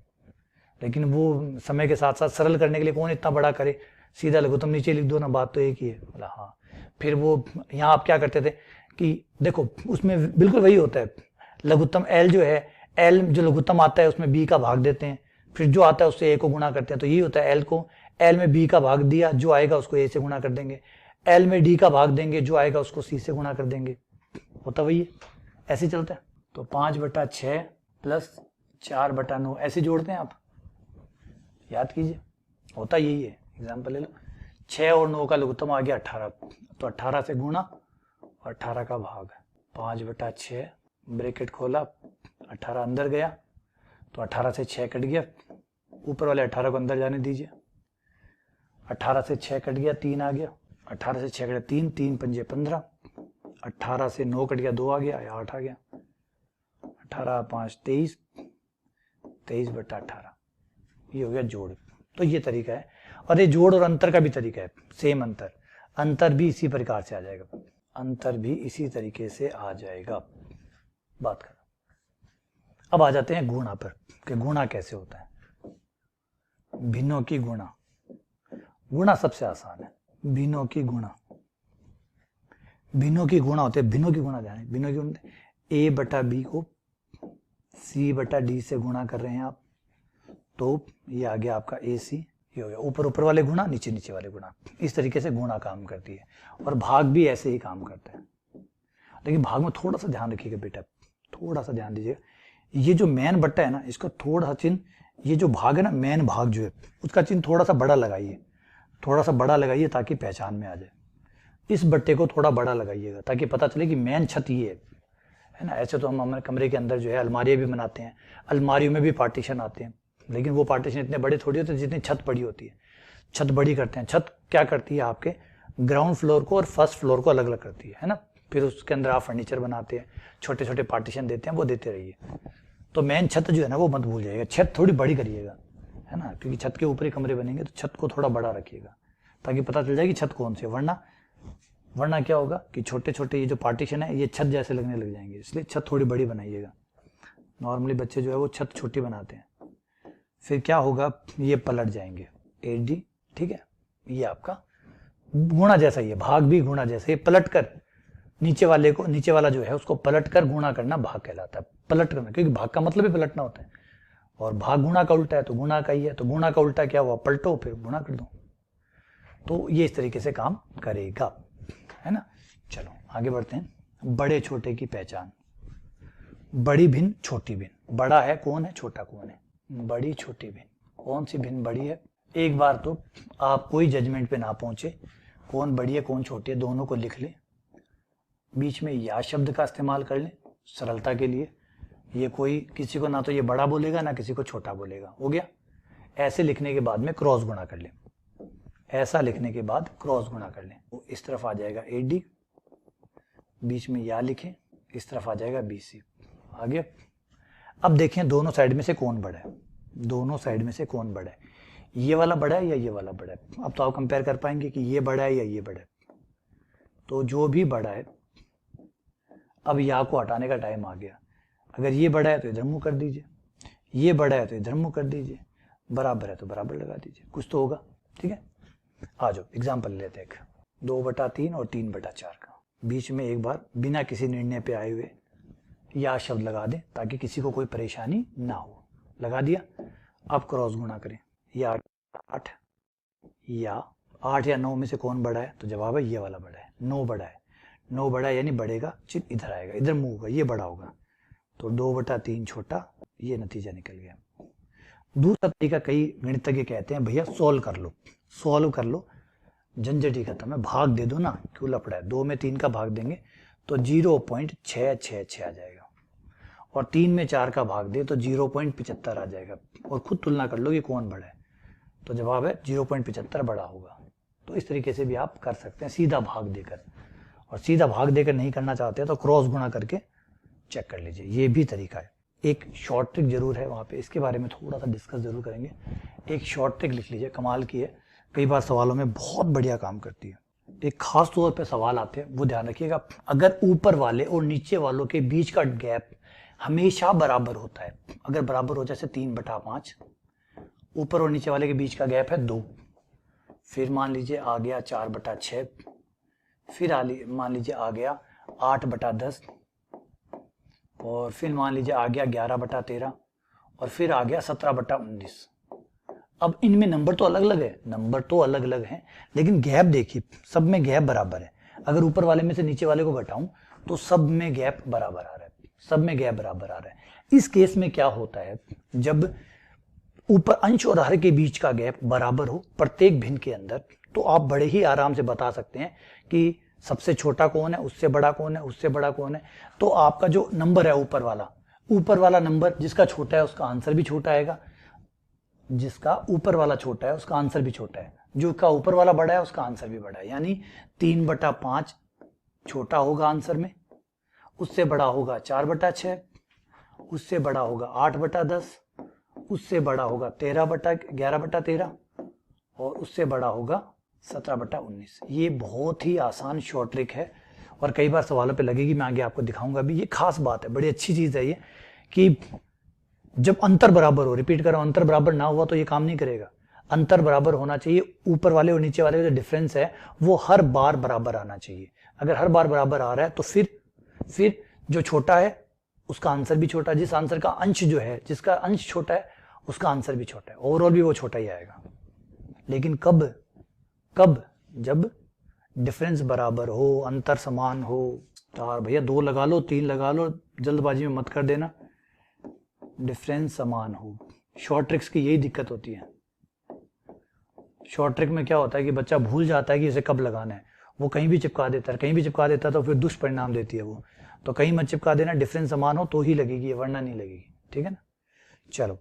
[SPEAKER 1] लेकिन वो समय के साथ साथ सरल करने के लिए कौन इतना बड़ा करे, सीधा लघुत्तम नीचे लिख दो ना, बात तो एक ही है। बोला हाँ। फिर वो यहाँ आप क्या करते थे कि देखो उसमें बिल्कुल वही होता है, लघुत्तम एल जो है, एल जो लघुत्तम आता है उसमें बी का भाग देते हैं, फिर जो आता है उससे ए को गुणा करते हैं। तो यही होता है, एल को एल में बी का भाग दिया, जो आएगा उसको ए से गुणा कर देंगे, एल में डी का भाग देंगे, जो आएगा उसको सी से गुणा कर देंगे, होता वही है, ऐसे ही चलता है। तो 5/6 प्लस 4/9 ऐसे जोड़ते हैं आप, याद कीजिए, होता यही है। एग्जाम्पल ले लो, 6 और 9 का लघुत्तम आ गया 18, तो 18 से गुणा और 18 का भाग, 5/6 ब्रैकेट खोला, 18 अंदर गया तो 18 से 6 कट गया, ऊपर वाले 18 को अंदर जाने दीजिए, 18 से 6 कट गया 3 आ गया, 18 से 6 कट गया 3, 3 पंजे 15, 18 से 9 कट गया 2 आ गया, 8 आ गया, 18 5 23, 23/18, ये हो गया जोड़। तो ये तरीका है, और ये जोड़ और अंतर का भी तरीका है, सेम अंतर भी इसी प्रकार से आ जाएगा, अंतर भी इसी तरीके से आ जाएगा। बात कर, अब आ जाते हैं गुणा पर कि गुणा कैसे होता है। भिन्नों की गुणा, गुणा सबसे आसान है। भिन्नों की गुणा, भिन्नों की गुणा होते हैं, भिन्नों की गुणा जाने, भिन्नों की गुणा a/b को c/d से गुणा कर रहे हैं आप, तो ये आ गया आपका ac, ये हो गया ऊपर वाले गुणा, नीचे वाले गुणा। इस तरीके से गुणा काम करती है, और भाग भी ऐसे ही काम करते हैं। लेकिन भाग में थोड़ा सा ध्यान रखिएगा बेटा, थोड़ा सा ध्यान दीजिएगा, ये जो मेन बट्टा है ना, इसका थोड़ा सा चिन्ह, ये जो भाग है ना, मेन भाग जो है उसका चिन्ह थोड़ा सा बड़ा लगाइए, थोड़ा सा बड़ा लगाइए ताकि पहचान में आ जाए। इस बट्टे को थोड़ा बड़ा लगाइएगा ताकि पता चले कि मेन छत ये है ना। ऐसे तो हम हमारे कमरे के अंदर जो है अलमारियाँ भी बनाते हैं, अलमारियों में भी पार्टीशन आते हैं, लेकिन वो पार्टीशन इतने बड़े थोड़ी होते जितनी छत बड़ी होती है। छत बड़ी करते हैं, छत क्या करती है आपके ग्राउंड फ्लोर को और फर्स्ट फ्लोर को अलग अलग करती है ना। फिर उसके अंदर आप फर्नीचर बनाते हैं, छोटे छोटे पार्टीशन देते हैं, वो देते रहिए। तो मेन छत जो है ना वो मत भूल जाइएगा, छत थोड़ी बड़ी करिएगा, है ना, क्योंकि छत के ऊपर ही कमरे बनेंगे, तो छत को थोड़ा बड़ा रखिएगा ताकि पता चल जाए कि छत कौन सी है। वरना क्या होगा कि छोटे छोटे ये जो पार्टीशन है ये छत जैसे लगने लग जाएंगे, इसलिए छत थोड़ी बड़ी बनाइएगा। नॉर्मली बच्चे जो है वो छत छोटी बनाते हैं, फिर क्या होगा, ये पलट जाएंगे AD, ठीक है। ये आपका गुणा जैसा ही है, भाग भी गुणा जैसा, ये पलट कर नीचे वाला जो है उसको पलट कर गुणा करना भाग कहलाता है। पलट करना, क्योंकि भाग का मतलब ही पलटना होता है, और भाग गुणा का उल्टा है तो गुणा का ही है, तो गुणा का उल्टा क्या हुआ, पलटो फिर गुणा कर दो। तो ये इस तरीके से काम करेगा, है ना। चलो आगे बढ़ते हैं। बड़े छोटे की पहचान, बड़ी भिन्न छोटी भिन्न, बड़ा है कौन है, छोटा कौन है, बड़ी छोटी भिन्न, कौन सी भिन्न बड़ी है। एक बार तो आप कोई जजमेंट पे ना पहुंचे, कौन बड़ी है कौन छोटी है, दोनों को लिख ले, बीच में या शब्द का इस्तेमाल कर ले सरलता के लिए। ये कोई किसी को ना तो ये बड़ा बोलेगा ना किसी को छोटा बोलेगा, हो गया। ऐसे लिखने के बाद में क्रॉस गुणा कर ले, ऐसा लिखने के बाद क्रॉस गुणा कर ले, तो इस तरफ आ जाएगा AD, बीच में या लिखें, इस तरफ आ जाएगा BC, आ गया। अब देखें दोनों साइड में से कौन बड़ा है, दोनों साइड में से कौन बड़ा है, ये वाला बड़ा है या ये वाला बड़ा है। अब तो आप कंपेयर कर पाएंगे कि ये बड़ा है या ये बड़ा है, तो जो भी बड़ा है, अब या को हटाने का टाइम आ गया। अगर ये बड़ा है तो इधर मुंह कर दीजिए, ये बड़ा है तो इधर मुंह कर दीजिए, बराबर है तो बराबर लगा दीजिए, कुछ तो होगा, ठीक है। आ जाओ एग्जाम्पल लेते हैं, 2/3 और 3/4 का। बीच में एक बार बिना किसी निर्णय पे आए हुए या शब्द लगा दें ताकि किसी को कोई परेशानी ना हो, लगा दिया। अब क्रॉस गुणा करें, या 8 या 9 में से कौन बड़ा है, तो जवाब है ये वाला बड़ा है, 9 बड़ा है, 9 बड़ा है यानी बढ़ेगा, चिन्ह इधर आएगा, इधर मुंह होगा, ये बड़ा होगा, तो 2/3 छोटा, ये नतीजा निकल गया। दूसरा तरीका कई गणितज्ञ कहते हैं भैया सॉल्व कर लो, झंझट ही खत्म है, भाग दे दो ना, क्यों लफड़ा है, 2 में 3 का भाग देंगे तो 0.666 आ जाएगा। और 3 में 4 का भाग दे तो 0.75 आ जाएगा, और खुद तुलना कर लो कि कौन बड़ा है, तो जवाब है 0.75 बड़ा होगा। तो इस तरीके से भी आप कर सकते हैं सीधा भाग देकर, और सीधा भाग देकर नहीं करना चाहते तो क्रॉस गुणा करके चेक कर लीजिए, ये भी तरीका है। एक शॉर्ट ट्रिक जरूर है वहाँ पे, इसके बारे में थोड़ा सा डिस्कस जरूर करेंगे। एक शॉर्ट ट्रिक लिख लीजिए, कमाल की है, कई बार सवालों में बहुत बढ़िया काम करती है। एक खास तौर पे सवाल आते हैं, वो ध्यान रखिएगा, अगर ऊपर वाले और नीचे वालों के बीच का गैप हमेशा बराबर होता है, अगर बराबर हो जैसे 3/5, ऊपर और नीचे वाले के बीच का गैप है 2, फिर मान लीजिए आ गया 4/6, फिर मान लीजिए आ गया 8/10, और फिर मान लीजिए आ गया 11/13, और फिर आ गया 17/19। अब इनमें नंबर तो अलग अलग है, नंबर तो अलग अलग हैं, लेकिन गैप देखिए, सब में गैप बराबर है। अगर ऊपर वाले में से नीचे वाले को घटाऊं तो सब में गैप बराबर आ रहा है, सब में गैप बराबर आ रहा है। इस केस में क्या होता है, जब ऊपर अंश और हर के बीच का गैप बराबर हो प्रत्येक भिन्न के अंदर, तो आप बड़े ही आराम से बता सकते हैं कि सबसे छोटा कौन है, उससे बड़ा कौन है, उससे बड़ा कौन है। तो आपका जो नंबर है ऊपर वाला नंबर जिसका छोटा है उसका आंसर भी छोटा आएगा, जिसका ऊपर वाला छोटा है उसका आंसर भी छोटा है, जो का ऊपर वाला बड़ा है उसका आंसर भी बड़ा है। यानी 3/5 छोटा होगा आंसर में, उससे बड़ा होगा 4/6, उससे बड़ा होगा 8/10, उससे बड़ा होगा 11/13, और उससे बड़ा होगा 17/19। ये बहुत ही आसान शॉर्ट ट्रिक है, और कई बार सवालों पे लगेगी, मैं आगे आपको दिखाऊंगा भी। ये खास बात है, बड़ी अच्छी चीज है ये, कि जब अंतर बराबर हो, रिपीट कर रहा हूं, अंतर बराबर ना हुआ तो ये काम नहीं करेगा। अंतर बराबर होना चाहिए, ऊपर वाले और नीचे वाले का जो डिफरेंस है वो हर बार बराबर आना चाहिए। अगर हर बार बराबर आ रहा है तो फिर जो छोटा है उसका आंसर भी छोटा, जिस आंसर का अंश जो है, जिसका अंश छोटा है उसका आंसर भी छोटा है, ओवरऑल भी वो छोटा ही आएगा। लेकिन कब? जब डिफरेंस बराबर हो, अंतर समान हो। स्टार भैया 2 लगा लो, 3 लगा लो, जल्दबाजी में मत कर देना, डिफरेंस समान हो। शॉर्ट ट्रिक्स की यही दिक्कत होती है। शॉर्ट ट्रिक में क्या होता है कि बच्चा भूल जाता है कि इसे कब लगाना है, वो कहीं भी चिपका देता है, कहीं भी चिपका देता है तो फिर दुष्परिणाम देती है वो। तो कहीं मत चिपका देना, डिफरेंस समान हो तो ही लगेगी, वरना नहीं लगेगी, ठीक है ना। चलो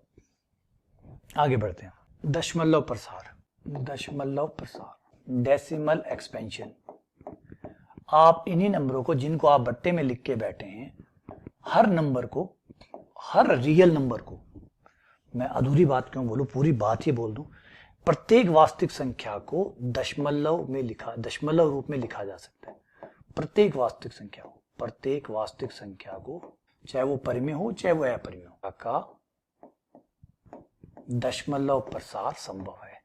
[SPEAKER 1] आगे बढ़ते हैं। दशमलव प्रसार, डेसिमल एक्सपेंशन। आप इन्हीं नंबरों को, जिनको आप बट्टे में लिख के बैठे हैं, हर नंबर को, हर रियल नंबर को, मैं अधूरी बात क्यों बोलूं, पूरी बात ही बोल दूं, प्रत्येक वास्तविक संख्या को दशमलव रूप में लिखा जा सकता है। प्रत्येक वास्तविक संख्या को, चाहे वो परिमेय हो चाहे वो अपरिमेय हो, का दशमलव प्रसार संभव है,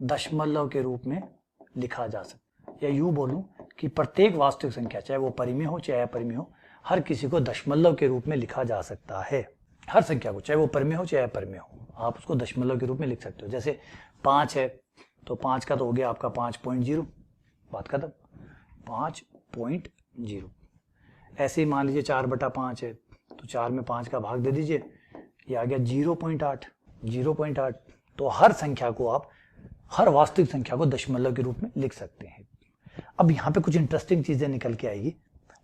[SPEAKER 1] दशमलव के रूप में लिखा जा सकता है। या यूं बोलूं कि प्रत्येक वास्तविक संख्या, चाहे वो परिमेय हो चाहे अपरिमेय हो, हर किसी को दशमलव के रूप में लिखा जा सकता है। हर संख्या को, चाहे वो परिमेय हो चाहे अपरिमेय हो, आप उसको दशमलव के रूप में लिख सकते हो। जैसे 5 है तो 5 का तो हो गया आपका 5.0, बात खत्म, 5.0। ऐसे ही मान लीजिए 4/5 है तो 4 में 5 का भाग दे दीजिए, ये आ गया 0.8। तो हर संख्या को आप, हर वास्तविक संख्या को दशमलव के रूप में लिख सकते हैं। अब यहाँ पे कुछ इंटरेस्टिंग चीजें निकल के आएगी,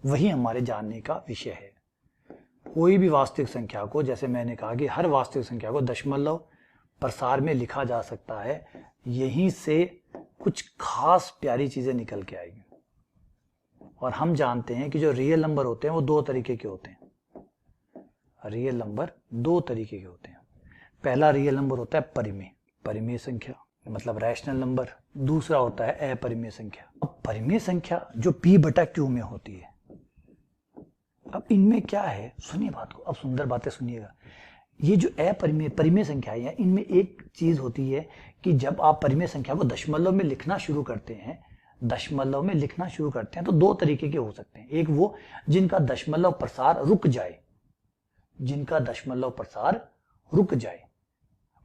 [SPEAKER 1] वही हमारे जानने का विषय है। कोई भी वास्तविक संख्या को, जैसे मैंने कहा कि हर वास्तविक संख्या को दशमलव प्रसार में लिखा जा सकता है, यहीं से कुछ खास प्यारी चीजें निकल के आएगी। और हम जानते हैं कि जो रियल नंबर होते हैं वो 2 तरीके के होते हैं। रियल नंबर 2 तरीके के होते हैं। पहला रियल नंबर होता है परिमेय संख्या, मतलब रैशनल नंबर। दूसरा होता है अपरिमेय संख्या। अब परिमेय संख्या जो p/q में होती है, अब इनमें क्या है, सुनिए बात को, अब सुंदर बातें सुनिएगा। ये जो परिमेय संख्या है, इनमें एक चीज होती है कि जब आप परिमेय संख्या को दशमलव में लिखना शुरू करते हैं, तो 2 तरीके के हो सकते हैं। एक वो जिनका दशमलव प्रसार रुक जाए,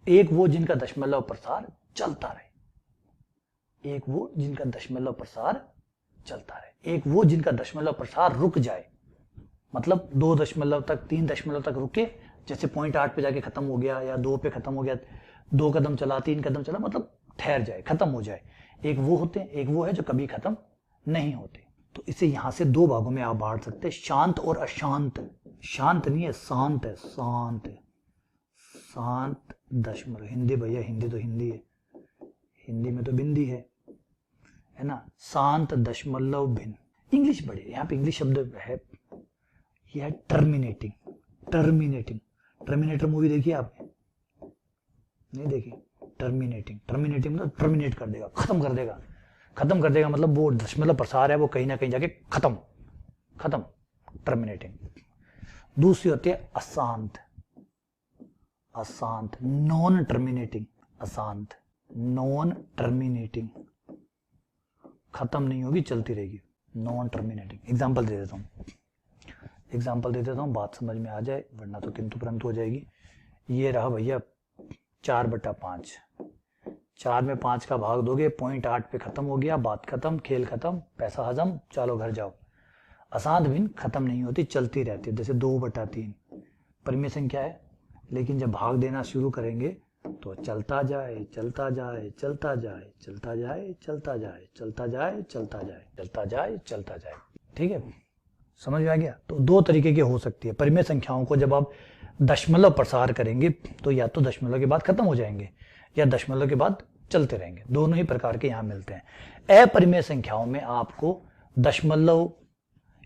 [SPEAKER 1] एक वो जिनका दशमलव प्रसार चलता रहे, एक वो जिनका दशमलव प्रसार रुक जाए, मतलब 2 दशमलव तक, 3 दशमलव तक रुके, जैसे 0.8 पे जाके खत्म हो गया, या 2 पे खत्म हो गया, 2 कदम चला, 3 कदम चला, मतलब ठहर जाए, खत्म हो जाए। एक वो होते हैं, एक वो है जो कभी खत्म नहीं होते। तो इसे यहां से 2 भागों में आप बांट सकते हैं, शांत और अशांत शांत नहीं है, शांत है, शांत है, शांत दशमलव। हिंदी भैया, हिंदी तो हिंदी है, हिंदी में तो बिंदी है ना। शांत दशमलव भिन्न। इंग्लिश बढ़िया, यहाँ पे इंग्लिश शब्द है, यह है टर्मिनेटिंग। टर्मिनेटिंग, टर्मिनेटर मूवी देखी आपने? नहीं देखी? टर्मिनेटिंग, टर्मिनेटिंग मतलब टर्मिनेट कर देगा, खत्म कर देगा। खत्म कर देगा मतलब वो दशमलव प्रसार है वो कहीं ना कहीं जाके खत्म, खत्म, टर्मिनेटिंग। दूसरी होती है अशांत। अशांत, नॉन टर्मिनेटिंग। अशांत, नॉन टर्मिनेटिंग, खत्म नहीं होगी, चलती रहेगी, नॉन टर्मिनेटिंग। एग्जाम्पल दे देता हूँ, एग्जाम्पल दे देता हूँ, बात समझ में आ जाए, वरना तो किंतु परंतु हो जाएगी। ये रहा भैया 4/5, 4 में 5 का भाग दोगे, 0.8 पे खत्म हो गया, बात खत्म, खेल खत्म, पैसा हजम, चलो घर जाओ। अशांत भिन्न खत्म नहीं होती, चलती रहती है, जैसे 2/3 परिमेय संख्या है, लेकिन जब भाग देना शुरू करेंगे तो चलता जाए, चलता जाए, चलता जाए, चलता जाए, चलता जाए, चलता जाए, चलता जाए, चलता जाए, चलता जाए। ठीक है, समझ में आ गया? तो दो तरीके की हो सकती है परिमेय संख्याओं को। जब आप दशमलव प्रसार करेंगे तो या तो दशमलव के बाद खत्म हो जाएंगे या दशमलव के बाद चलते रहेंगे, दोनों ही प्रकार के यहाँ मिलते हैं। अपरिमेय संख्याओं में आपको दशमलव,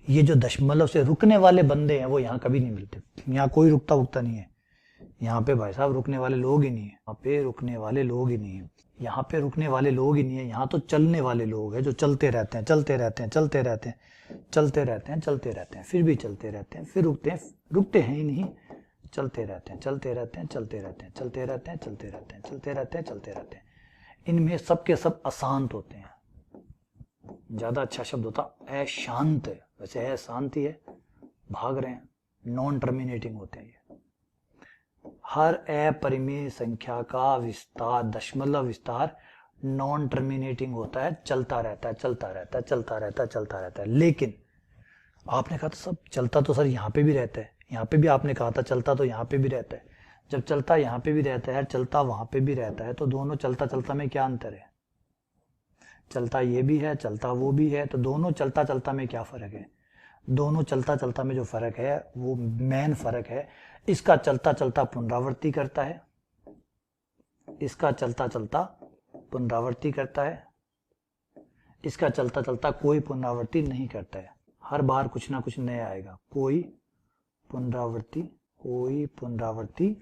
[SPEAKER 1] ये जो दशमलव से रुकने वाले बंदे हैं वो यहाँ कभी नहीं मिलते। यहाँ कोई रुकता वुकता नहीं है, यहाँ पे भाई साहब रुकने वाले लोग ही नहीं है, यहाँ पे रुकने वाले लोग ही नहीं है, यहाँ पे रुकने वाले लोग ही नहीं है। यहाँ तो चलने वाले लोग हैं जो चलते रहते हैं, चलते रहते हैं, चलते रहते हैं, चलते रहते हैं, चलते रहते हैं, फिर भी चलते रहते हैं, फिर रुकते हैं, रुकते हैं ही नहीं, चलते रहते हैं, चलते रहते हैं, चलते रहते हैं, चलते रहते हैं, चलते रहते हैं, चलते रहते हैं, चलते रहते हैं। इनमें सबके सब अशांत होते हैं। ज्यादा अच्छा शब्द होता अशांत है, वैसे है शांति है, भाग रहे हैं, नॉन टर्मिनेटिंग होते हैं। हर अपरिमेय संख्या का विस्तार, दशमलव विस्तार नॉन टर्मिनेटिंग होता है, चलता रहता है, चलता रहता है, चलता रहता है, चलता रहता है। लेकिन आपने कहा था सब चलता तो सर यहाँ पे भी रहता है, यहाँ पे भी आपने कहा था चलता तो यहाँ पे भी रहता है। जब चलता यहाँ पे भी रहता है, चलता वहां पे भी रहता है, तो दोनों चलता चलता में क्या अंतर है? चलता ये भी है, चलता वो भी है, तो दोनों चलता चलता में क्या फर्क है? दोनों चलता चलता में जो फर्क है वो मेन फर्क है, इसका चलता चलता पुनरावृत्ति करता है, इसका चलता चलता पुनरावृत्ति करता है, इसका चलता चलता कोई पुनरावृत्ति नहीं करता है। हर बार कुछ ना कुछ नया आएगा, कोई पुनरावृत्ति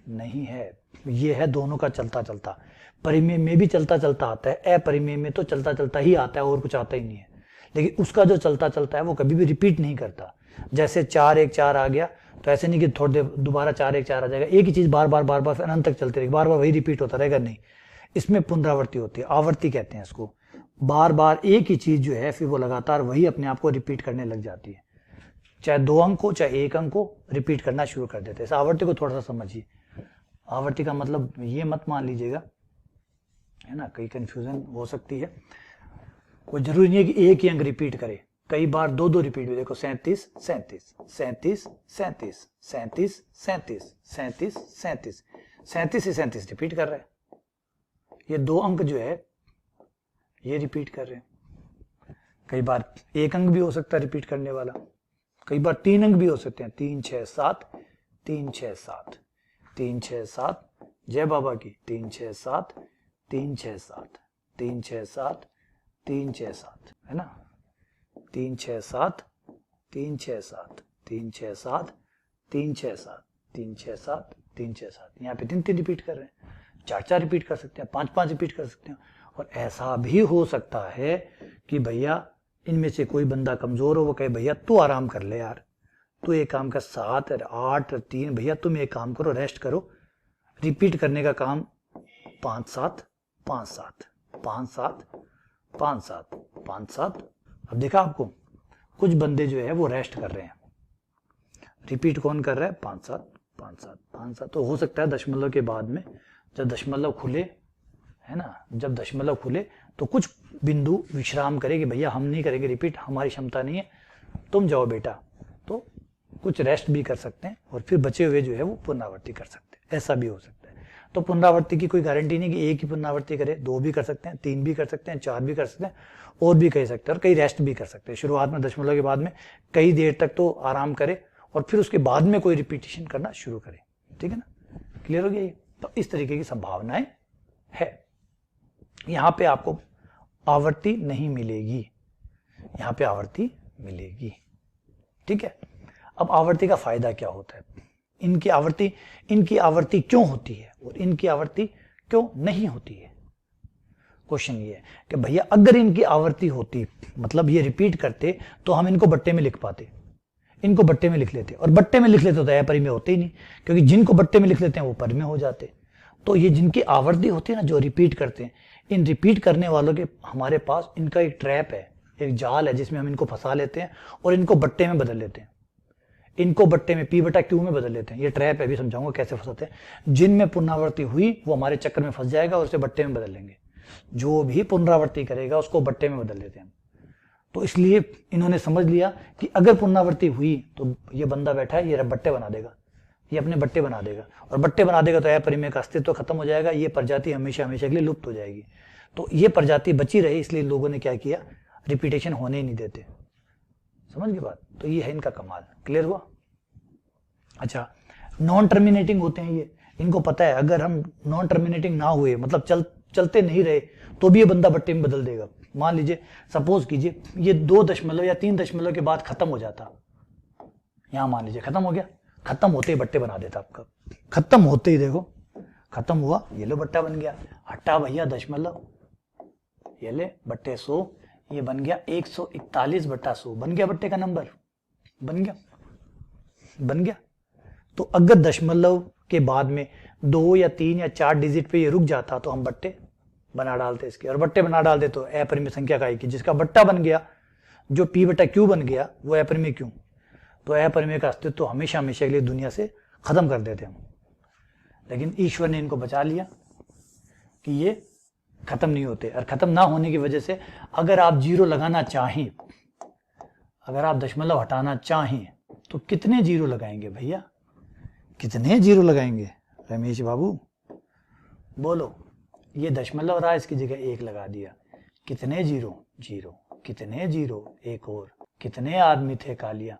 [SPEAKER 1] नहीं है। ये है दोनों का चलता चलता। परिमेय में भी चलता चलता आता है, अपरिमेय में तो चलता चलता ही आता है और कुछ आता ही नहीं है। लेकिन उसका जो चलता चलता है वो कभी भी रिपीट नहीं करता। जैसे 4 1 4 आ गया तो ऐसे नहीं कि थोड़ी देर दोबारा 4 1 4 आ जाएगा, एक ही चीज बार बार फिर अनंत तक चलती रहेगी, बार बार वही रिपीट होता रहेगा, नहीं। इसमें पुनरावृत्ति होती है, आवर्ती कहते हैं इसको। बार बार एक ही चीज जो है फिर वो लगातार वही अपने आप को रिपीट करने लग जाती है, चाहे 2 अंक हो चाहे 1 अंक हो, रिपीट करना शुरू कर देते हैं। इस आवर्ती को थोड़ा सा समझिए। आवर्ती का मतलब ये मत मान लीजिएगा, है ना, कई कंफ्यूजन हो सकती है। कोई जरूरी नहीं है कि एक ही अंक रिपीट करे, कई बार 2 रिपीट भी। देखो 37 37 37 37 37 37 37 37 37 से 37 रिपीट कर रहा है। ये 2 अंक जो है ये रिपीट कर रहे हैं। कई बार 1 अंक भी हो सकता है रिपीट करने वाला, कई बार 3 अंक भी हो सकते हैं। 3 6 7 3 6 7 3 6 7, जय बाबा की। 3 6 7 3 6 7 3 6 7 3 6 7, है ना। 3 6 7 3 6 7 3 6 7 3 6 7 3 6 7 3 6 7। यहाँ पे 3 रिपीट कर रहे हैं, 4 रिपीट कर सकते हैं, 5 रिपीट कर सकते हैं। और ऐसा भी हो सकता है कि भैया इनमें से कोई बंदा कमजोर हो, वो कहे भैया तू आराम कर ले यार, तू एक काम कर 7 8 3, भैया तुम एक काम करो, रेस्ट करो। रिपीट करने का काम 5 7 5 7 5 7 5 7 5 7। अब देखा आपको, कुछ बंदे जो है वो रेस्ट कर रहे हैं, रिपीट कौन कर रहा है? 5 7 5 7 5 7। तो हो सकता है दशमलव के बाद में जब दशमलव खुले, है ना, जब दशमलव खुले तो कुछ बिंदु विश्राम करे कि भैया हम नहीं करेंगे रिपीट, हमारी क्षमता नहीं है, तुम जाओ बेटा। तो कुछ रेस्ट भी कर सकते हैं और फिर बचे हुए जो है वो पुनरावृत्ति कर सकते हैं, ऐसा भी हो सकता है। तो पुनरावृत्ति की कोई गारंटी नहीं कि एक ही पुनरावृत्ति करे, 2 भी कर सकते हैं, 3 भी कर सकते हैं, 4 भी कर सकते हैं, और भी कह सकते हैं, और कई रेस्ट भी कर सकते हैं। शुरुआत में दशमलव के बाद में कई देर तक तो आराम करे और फिर उसके बाद में कोई रिपीटेशन करना शुरू करें। ठीक है ना, क्लियर हो गया ये? तो इस तरीके की संभावनाएं है। यहां पे आपको आवर्ती नहीं मिलेगी, यहां पे आवर्ती मिलेगी। ठीक है, अब आवर्ती का फायदा क्या होता है? इनकी आवर्ती क्यों होती है और इनकी आवर्ती क्यों नहीं होती है? क्वेश्चन ये है कि भैया अगर इनकी आवर्ती होती, मतलब ये रिपीट करते, तो हम इनको बट्टे में लिख पाते, इनको बट्टे में लिख लेते, और बट्टे में लिख लेते तो परी में होते ही नहीं, क्योंकि जिनको बट्टे में लिख लेते हैं वो परी में हो जाते। तो ये जिनकी आवर्ती होती है ना, जो रिपीट करते हैं, इन रिपीट करने वालों के हमारे पास इनका एक ट्रैप है, एक जाल है, जिसमें हम इनको फंसा लेते हैं और इनको बट्टे में बदल लेते हैं, इनको बट्टे में P/Q में बदल लेते हैं। ये ट्रैप है, अभी समझाऊंगा कैसे फंसाते हैं। जिनमें पुनरावृत्ति हुई वो हमारे चक्कर में फंस जाएगा और उसे बट्टे में बदल लेंगे, जो भी पुनरावृत्ति करेगा उसको बट्टे में बदल देते हैं। तो इसलिए इन्होंने समझ लिया कि अगर पुनरावृत्ति हुई तो ये बंदा बैठा है, ये बट्टे बना देगा, ये अपने बट्टे बना देगा, और बट्टे बना देगा तो परिमेय का अस्तित्व खत्म हो जाएगा, ये प्रजाति हमेशा हमेशा के लिए लुप्त हो जाएगी। तो ये प्रजाति बची रही, इसलिए लोगों ने क्या किया, रिपीटेशन होने ही नहीं देते। समझ गए बात? तो ये है इनका कमाल। क्लियर हुआ? अच्छा, नॉन टर्मिनेटिंग होते हैं ये, इनको पता है अगर हम नॉन टर्मिनेटिंग ना हुए, मतलब चलते नहीं रहे, तो भी ये बंदा बट्टे में बदल देगा। मान लीजिए, सपोज कीजिए ये 2 दशमलव या 3 दशमलव के बाद खत्म हो जाता, यहां मान लीजिए खत्म हो गया, खत्म होते ही बट्टे बना देता आपका, खत्म होते ही देखो खत्म हुआ, ये लो बट्टा बन गया, हटा भैया दशमलव, ये ले बट्टे 100, ये बन गया 141/100, बन गया बट्टे का नंबर, बन गया। तो अगर दशमलव के बाद में 2 या 3 या 4 डिजिट पे ये रुक जाता तो हम बट्टे बना डालते इसके, और बट्टे बना डालते तो अपरिमेय संख्या का एक, जिसका बट्टा बन गया, जो P/Q बन गया, वो अपरिमेय क्यों, तो अपरिमेय का अस्तित्व हमेशा हमेशा के लिए दुनिया से खत्म कर देते हम। लेकिन ईश्वर ने इनको बचा लिया कि ये खत्म नहीं होते, और खत्म ना होने की वजह से अगर आप 0 लगाना चाहें, अगर आप दशमलव हटाना चाहें, तो कितने 0 लगाएंगे भैया, कितने 0 लगाएंगे रमेश बाबू, बोलो? ये दशमलव रहा, इसकी जगह 1 लगा दिया, कितने 0? 0, कितने 0? एक और, कितने आदमी थे कालिया,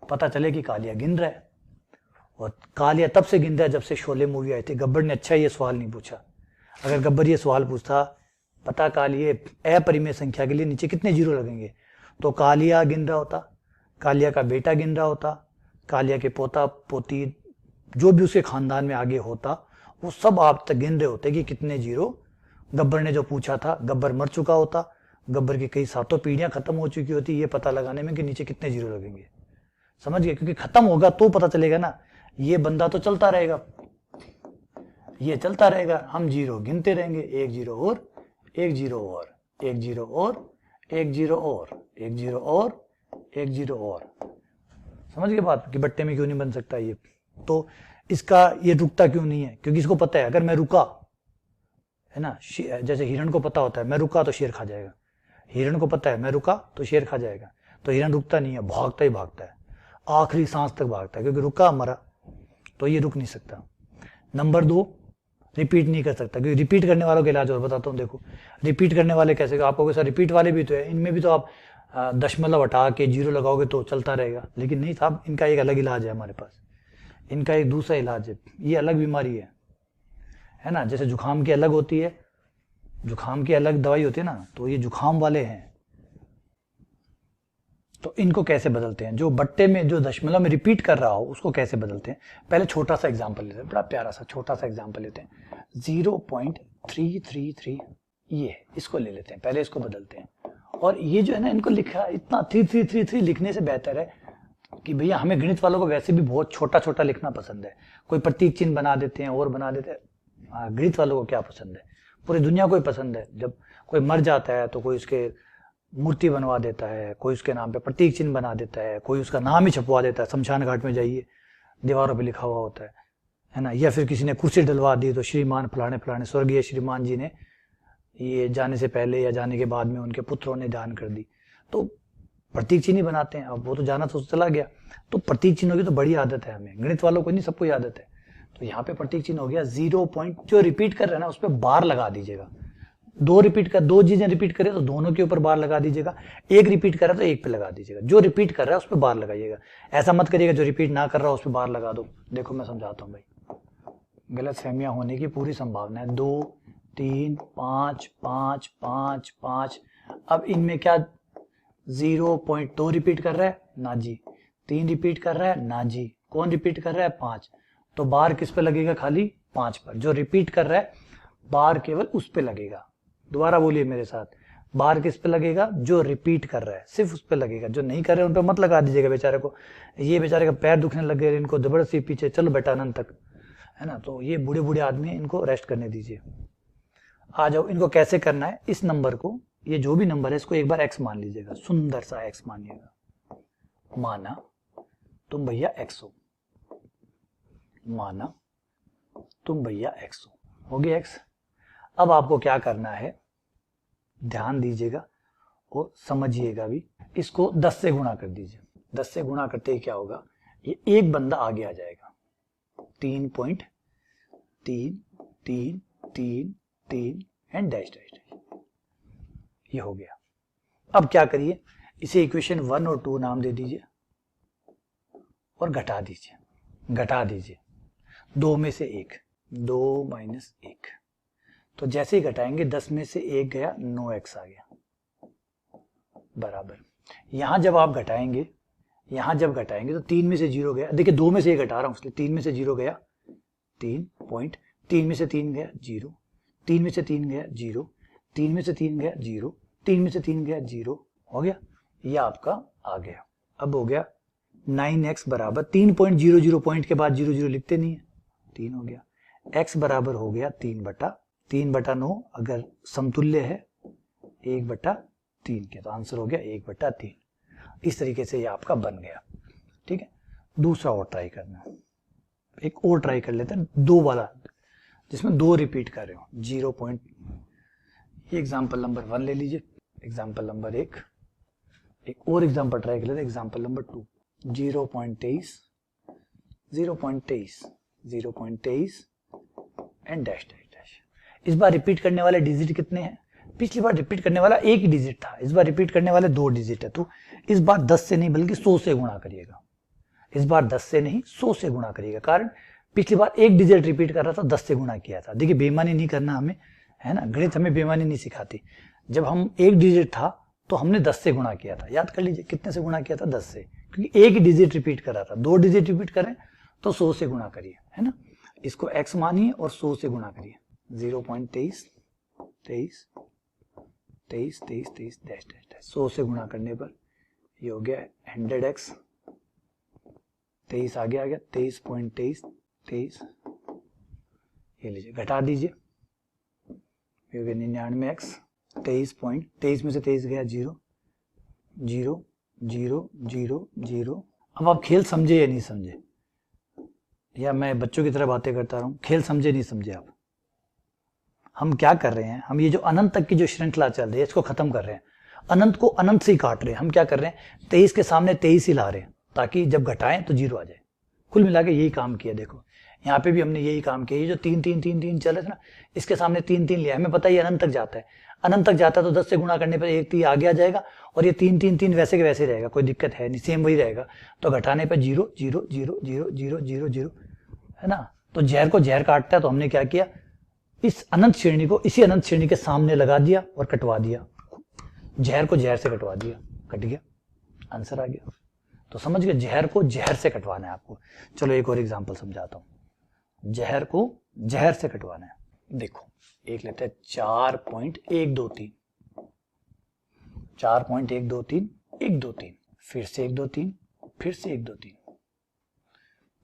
[SPEAKER 1] पता चले कि कालिया गिन रहा है, और कालिया तब से गिन रहा है जब से शोले मूवी आई थी। गब्बर ने अच्छा ये सवाल नहीं पूछा, अगर गब्बर ये सवाल पूछता, पता कालिए अपरिमेय संख्या के लिए नीचे कितने 0 लगेंगे, तो कालिया गिन रहा होता, कालिया का बेटा गिन रहा होता, कालिया के पोता पोती जो भी उसके खानदान में आगे होता, वो सब आप तक गिन रहे होते कि कितने 0। गब्बर ने जो पूछा था, गब्बर मर चुका होता, गब्बर की कई 7 पीढ़ियां खत्म हो चुकी होती ये पता लगाने में कि नीचे कितने 0 लगेंगे। समझ गए? क्योंकि खत्म होगा तो पता चलेगा ना, ये बंदा तो चलता रहेगा, ये चलता रहेगा, हम 0 गिनते रहेंगे, 1 0 और 1 0 और 1 0 और 1 0 और 1 0 और 1 0 और। समझ गए बात कि बट्टे में क्यों नहीं बन सकता ये? तो इसका ये रुकता क्यों नहीं है? क्योंकि इसको पता है अगर मैं रुका, है ना, जैसे हिरण को पता होता है मैं रुका तो शेर खा जाएगा, हिरण को पता है मैं रुका तो शेर खा जाएगा, तो हिरण रुकता नहीं है, भागता ही भागता है, आखिरी सांस तक भागता है, क्योंकि रुका मरा, तो ये रुक नहीं सकता। नंबर 2, रिपीट नहीं कर सकता, क्योंकि रिपीट करने वालों के इलाज और बताता हूँ। देखो रिपीट करने वाले कैसे, आपको सर रिपीट वाले भी तो है, इनमें भी तो आप दशमलव हटा के 0 लगाओगे तो चलता रहेगा, लेकिन नहीं साहब, इनका एक अलग इलाज है हमारे पास, इनका एक दूसरा इलाज है, ये अलग बीमारी है ना। जैसे जुखाम की अलग होती है, जुखाम की अलग दवाई होती है ना, तो ये जुखाम वाले हैं। तो इनको कैसे बदलते हैं? जो बट्टे में जो दशमलव में रिपीट कर रहा हो उसको कैसे बदलते हैं? पहले छोटा सा एग्जांपल लेते हैं, बड़ा प्यारा सा छोटा सा एग्जांपल लेते हैं, 0.333, ये इसको ले लेते हैं, पहले इसको बदलते हैं। और ये जो है ना, इनको लिखा इतना 3333 लिखने से बेहतर है कि भैया हमें गणित वालों को वैसे भी बहुत छोटा छोटा लिखना पसंद है, कोई प्रतीक चिन्ह बना देते हैं और बना देते हैं। गणित वालों को क्या पसंद है? पूरी दुनिया को ही पसंद है, जब कोई मर जाता है तो कोई उसके मूर्ति बनवा देता है, कोई उसके नाम पे प्रतीक चिन्ह बना देता है, कोई उसका नाम ही छपवा देता है, शमशान घाट में जाइए दीवारों पे लिखा हुआ होता है ना। या फिर किसी ने कुर्सी डलवा दी तो श्रीमान फलाने फलाने स्वर्गीय श्रीमान जी ने ये जाने से पहले या जाने के बाद में उनके पुत्रों ने दान कर दी, तो प्रतीक चिन्ह ही बनाते हैं। अब वो तो जाना तो चला गया, तो प्रतीक चिन्हों की तो बड़ी आदत है हमें, गणित वालों को नहीं, सबको आदत है। तो यहाँ पे प्रतीक चिन्ह हो गया 0. जो रिपीट कर रहे हैं ना उस पर बार लगा दीजिएगा, दो चीजें रिपीट करें तो दोनों के ऊपर बार लगा दीजिएगा, एक रिपीट कर रहा है तो एक पे लगा दीजिएगा, जो रिपीट कर रहा है उस पर बार लगाइएगा। ऐसा मत करिएगा जो रिपीट ना कर रहा है उस पर बार लगा दो। देखो मैं समझाता हूँ भाई, गलत फहमियां होने की पूरी संभावना है। 2 3 5 5 5 5, अब इनमें क्या 0.2 रिपीट कर रहा है? ना जी। 3 रिपीट कर रहा है? ना जी। कौन रिपीट कर रहा है? 5। तो बार किस पे लगेगा? खाली 5 पर। जो रिपीट कर रहा है बार केवल उस पे लगेगा। दोबारा बोलिए मेरे साथ, बार किस पे लगेगा? जो रिपीट कर रहा है सिर्फ उस पे लगेगा, जो नहीं कर रहे उन पे मत लगा दीजिएगा बेचारे को। ये बेचारे का पैर दुखने लग गए, इनको जबरदस्ती पीछे चलो बेटा अनंत तक, है ना। तो ये बूढ़े बूढ़े आदमी है, इनको रेस्ट करने दीजिए। आ जाओ, इनको कैसे करना है? इस नंबर को, ये जो भी नंबर है इसको एक बार एक्स मान लीजिएगा, सुंदर सा एक्स मानिएगा। माना तुम भैया एक्स हो, माना तुम भैया एक्स हो गया एक्स। अब आपको क्या करना है, ध्यान दीजिएगा और समझिएगा भी। इसको 10 से गुणा कर दीजिए। 10 से गुणा करते ही क्या होगा, ये एक बंदा आगे आ जाएगा। 3.333 एंड डैश डैश, ये हो गया। अब क्या करिए, इसे इक्वेशन 1 और 2 नाम दे दीजिए और घटा दीजिए। घटा दीजिए 2 में से 1, 2 माइनस 1। तो जैसे ही घटाएंगे 10 में से 1 गया, 9x आ गया बराबर। यहां जब आप घटाएंगे, यहां जब घटाएंगे तो 3 में से 0 गया। देखिए 2 में से 1 घटा रहा हूं इसलिए 3 में से 0 गया 3 पॉइंट, 3 में से 3 गया 0, 3 में से 3 गया 0, 3 में से 3 गया 0, 3 में से 3 गया 0, हो गया। ये आपका आ गया। अब हो गया 9x बराबर 3.00, पॉइंट के बाद 0 0 लिखते नहीं है, 3 हो गया। x बराबर हो गया 3/9, अगर समतुल्य है 1/3 के, तो आंसर हो गया 1/3। इस तरीके से ये आपका बन गया। ठीक है, दूसरा और ट्राई करना है, एक और ट्राई कर लेते हैं, 2 वाला जिसमें 2 रिपीट कर रहे हो। 0. ये एग्जाम्पल नंबर 1 ले लीजिए, एग्जाम्पल नंबर 1, एक और एग्जाम्पल ट्राई कर लेते हैं, example number 2। 0.23 and dash dash dash. इस बार रिपीट करने वाले डिजिट कितने हैं? पिछली बार रिपीट करने वाला एक ही डिजिट था, इस बार रिपीट करने वाले 2 डिजिट है। तो इस बार 10 से नहीं बल्कि 100 से गुणा करिएगा। इस बार 10 से नहीं 100 से गुणा करिएगा, कारण पिछली बार एक डिजिट रिपीट कर रहा था, 10 से गुणा किया था। देखिए बेईमानी नहीं करना हमें, है ना, गणित हमें बेईमानी नहीं सिखाती। जब हम एक डिजिट था तो हमने 10 से गुणा किया था। याद कर लीजिए कितने से गुणा किया था? 10 से, क्योंकि एक ही डिजिट रिपीट कर रहा था। 2 डिजिट रिपीट करें तो 100 से गुणा करिए, है ना। इसको x मानिए और 100 से गुणा करिए। 0.23 डैश डैश डैश। 100 से गुणा करने पर ये हो गया 100x, 23 आगे आ गया 23.23। ये लीजिए घटा दीजिए, ये हो गया 99x। 23 में से 23 गया 0 0 0 0 0। अब आप खेल समझे या नहीं समझे, या मैं बच्चों की तरह बातें करता रहूं? खेल समझे नहीं समझे आप? हम क्या कर रहे हैं, हम ये जो अनंत तक की जो श्रृंखला चल रही है इसको खत्म कर रहे हैं। अनंत को अनंत से ही काट रहे हैं। हम क्या कर रहे हैं, 23 के सामने 23 ही ला रहे हैं ताकि जब घटाएं तो 0 आ जाए। कुल मिला के यही काम किया। देखो यहाँ पे भी हमने यही काम किया। ये जो 3 3 3 3 चल रहे थे ना, इसके सामने 3 3 लिया। हमें पता है ये अनंत तक जाता है, अनंत तक जाता है तो 10 से गुणा करने पर 1 3 आगे आ जाएगा और ये 3 3 3 वैसे के वैसे रहेगा, कोई दिक्कत है नहीं, सेम वही रहेगा। तो घटाने पर 0 0 0 0 0 0 0, है ना। तो जहर को जहर काटता है, तो हमने क्या किया, इस अनंत श्रेणी को इसी अनंत श्रेणी के सामने लगा दिया और कटवा दिया। जहर को जहर से कटवा दिया, कट गया, आंसर आ गया। तो समझ गए, जहर को जहर से कटवाना है आपको। चलो एक और एग्जांपल समझाता हूं। जहर को जहर से कटवाना है। देखो एक लेते हैं 4.123, 4.123, 1 2 3, फिर से 1 2 3, फिर से 1 2 3,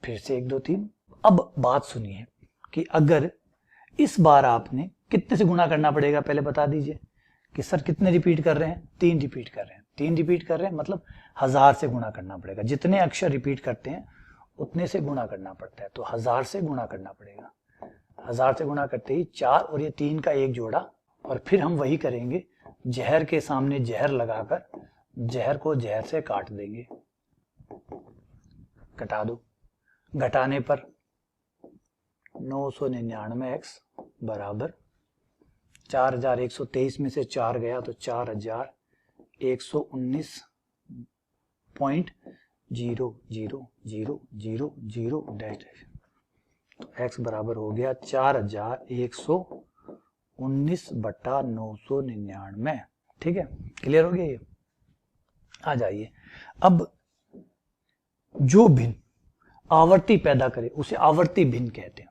[SPEAKER 1] फिर से 1 2 3। अब बात सुनिए कि अगर इस बार आपने कितने से गुणा करना पड़ेगा, पहले बता दीजिए कि सर कितने रिपीट कर रहे हैं? 3 रिपीट कर रहे हैं। 3 रिपीट कर रहे हैं मतलब 1000 से गुणा करना पड़ेगा। जितने अक्षर रिपीट करते हैं उतने से गुणा करना पड़ता है, तो 1000 से गुणा करना पड़ेगा। 1000 से गुणा करते ही 4 और ये 3 का एक जोड़ा, और फिर हम वही करेंगे, जहर के सामने जहर लगाकर जहर को जहर से काट देंगे। घटा दो, घटाने पर 999x बराबर 4123 में से 4 गया तो 4119.000000 डैश डैश। तो x बराबर हो गया 4119/999। ठीक है, क्लियर हो गया ये। आ जाइए, अब जो भिन्न आवर्ती पैदा करे उसे आवर्ती भिन्न कहते हैं,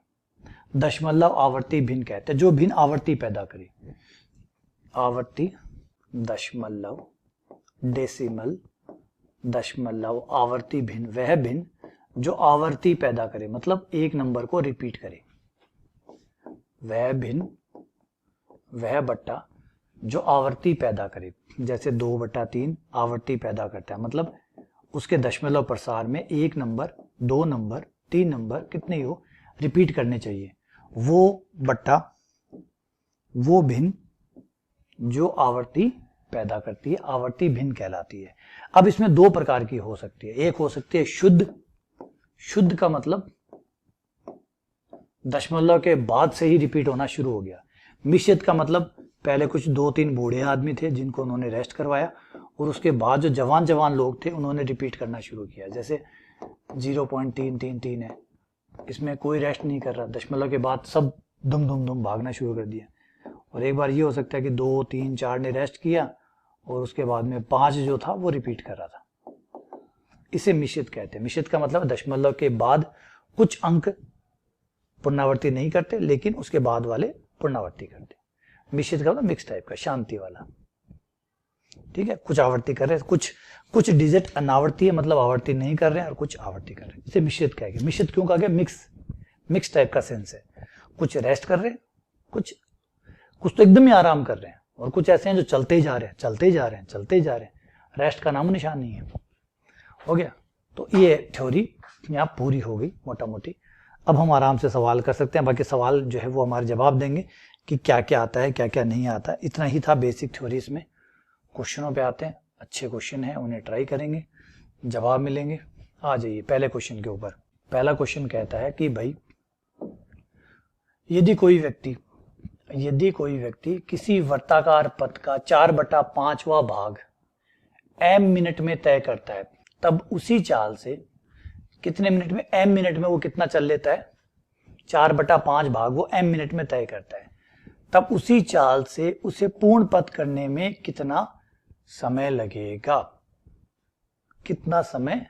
[SPEAKER 1] दशमलव आवर्ती भिन्न कहते हैं। जो भिन्न आवर्ती पैदा करे, आवर्ती, दशमलव, डेसिमल, दशमलव, आवर्ती भिन्न, वह भिन्न जो आवर्ती पैदा करे, मतलब एक नंबर को रिपीट करे। वह भिन्न, वह बट्टा जो आवर्ती पैदा करे, जैसे 2/3 आवर्ती पैदा करता है, मतलब उसके दशमलव प्रसार में एक नंबर, दो नंबर, तीन नंबर कितने हो रिपीट करने चाहिए। वो बट्टा, वो भिन्न जो आवर्ती पैदा करती है, आवर्ती भिन्न कहलाती है। अब इसमें दो प्रकार की हो सकती है। एक हो सकती है शुद्ध, शुद्ध का मतलब दशमलव के बाद से ही रिपीट होना शुरू हो गया। मिश्रित का मतलब पहले कुछ 2-3 बूढ़े आदमी थे जिनको उन्होंने रेस्ट करवाया और उसके बाद जो जवान जवान लोग थे उन्होंने रिपीट करना शुरू किया। जैसे 0.333 है, इसमें कोई रेस्ट नहीं कर रहा, दशमलव के बाद सब दुम दुम दुम भागना शुरू कर दिया। और एक बार ये हो सकता है कि 2, 3, 4 ने रेस्ट किया और उसके बाद में 5 जो था वो रिपीट कर रहा था। इसे मिश्रित कहते हैं। मिश्रित का मतलब दशमलव के बाद कुछ अंक पुनरावृत्ति नहीं करते लेकिन उसके बाद वाले पुनरावृत्ति करते। मिश्रित का मतलब मिक्स टाइप का, शांति वाला। ठीक है, कुछ आवर्ती कर रहे हैं, कुछ डिजिट अनावर्ती है, मतलब आवर्ती नहीं कर रहे हैं, और कुछ आवर्ती कर रहे हैं। इसे मिश्रित कहेंगे। मिश्रित क्यों कहा गया? मिक्स टाइप का सेंस है। कुछ रेस्ट कर रहे हैं, कुछ तो एकदम ही आराम कर रहे हैं, और कुछ ऐसे हैं जो चलते ही जा रहे हैं। रेस्ट का नामो निशान नहीं है। हो गया, तो ये थ्योरी यहाँ पूरी हो गई मोटा मोटी। अब हम आराम से सवाल कर सकते हैं, बाकी सवाल जो है वो हमारे जवाब देंगे कि क्या क्या आता है, क्या क्या नहीं आता है। इतना ही था बेसिक थ्योरी। इसमें क्वेश्चनों पे आते हैं। अच्छे क्वेश्चन हैं, उन्हें ट्राई करेंगे, जवाब मिलेंगे। आ जाइए पहले क्वेश्चन के ऊपर। पहला क्वेश्चन कहता है कि भाई यदि कोई व्यक्ति किसी वर्ताकार पथ का 4/5वां भाग m मिनट में तय करता है, तब उसी चाल से कितने मिनट में, m मिनट में वो कितना चल लेता है, 4/5 भाग वो m मिनट में तय करता है, तब उसी चाल से उसे पूर्ण पथ करने में कितना समय लगेगा। कितना समय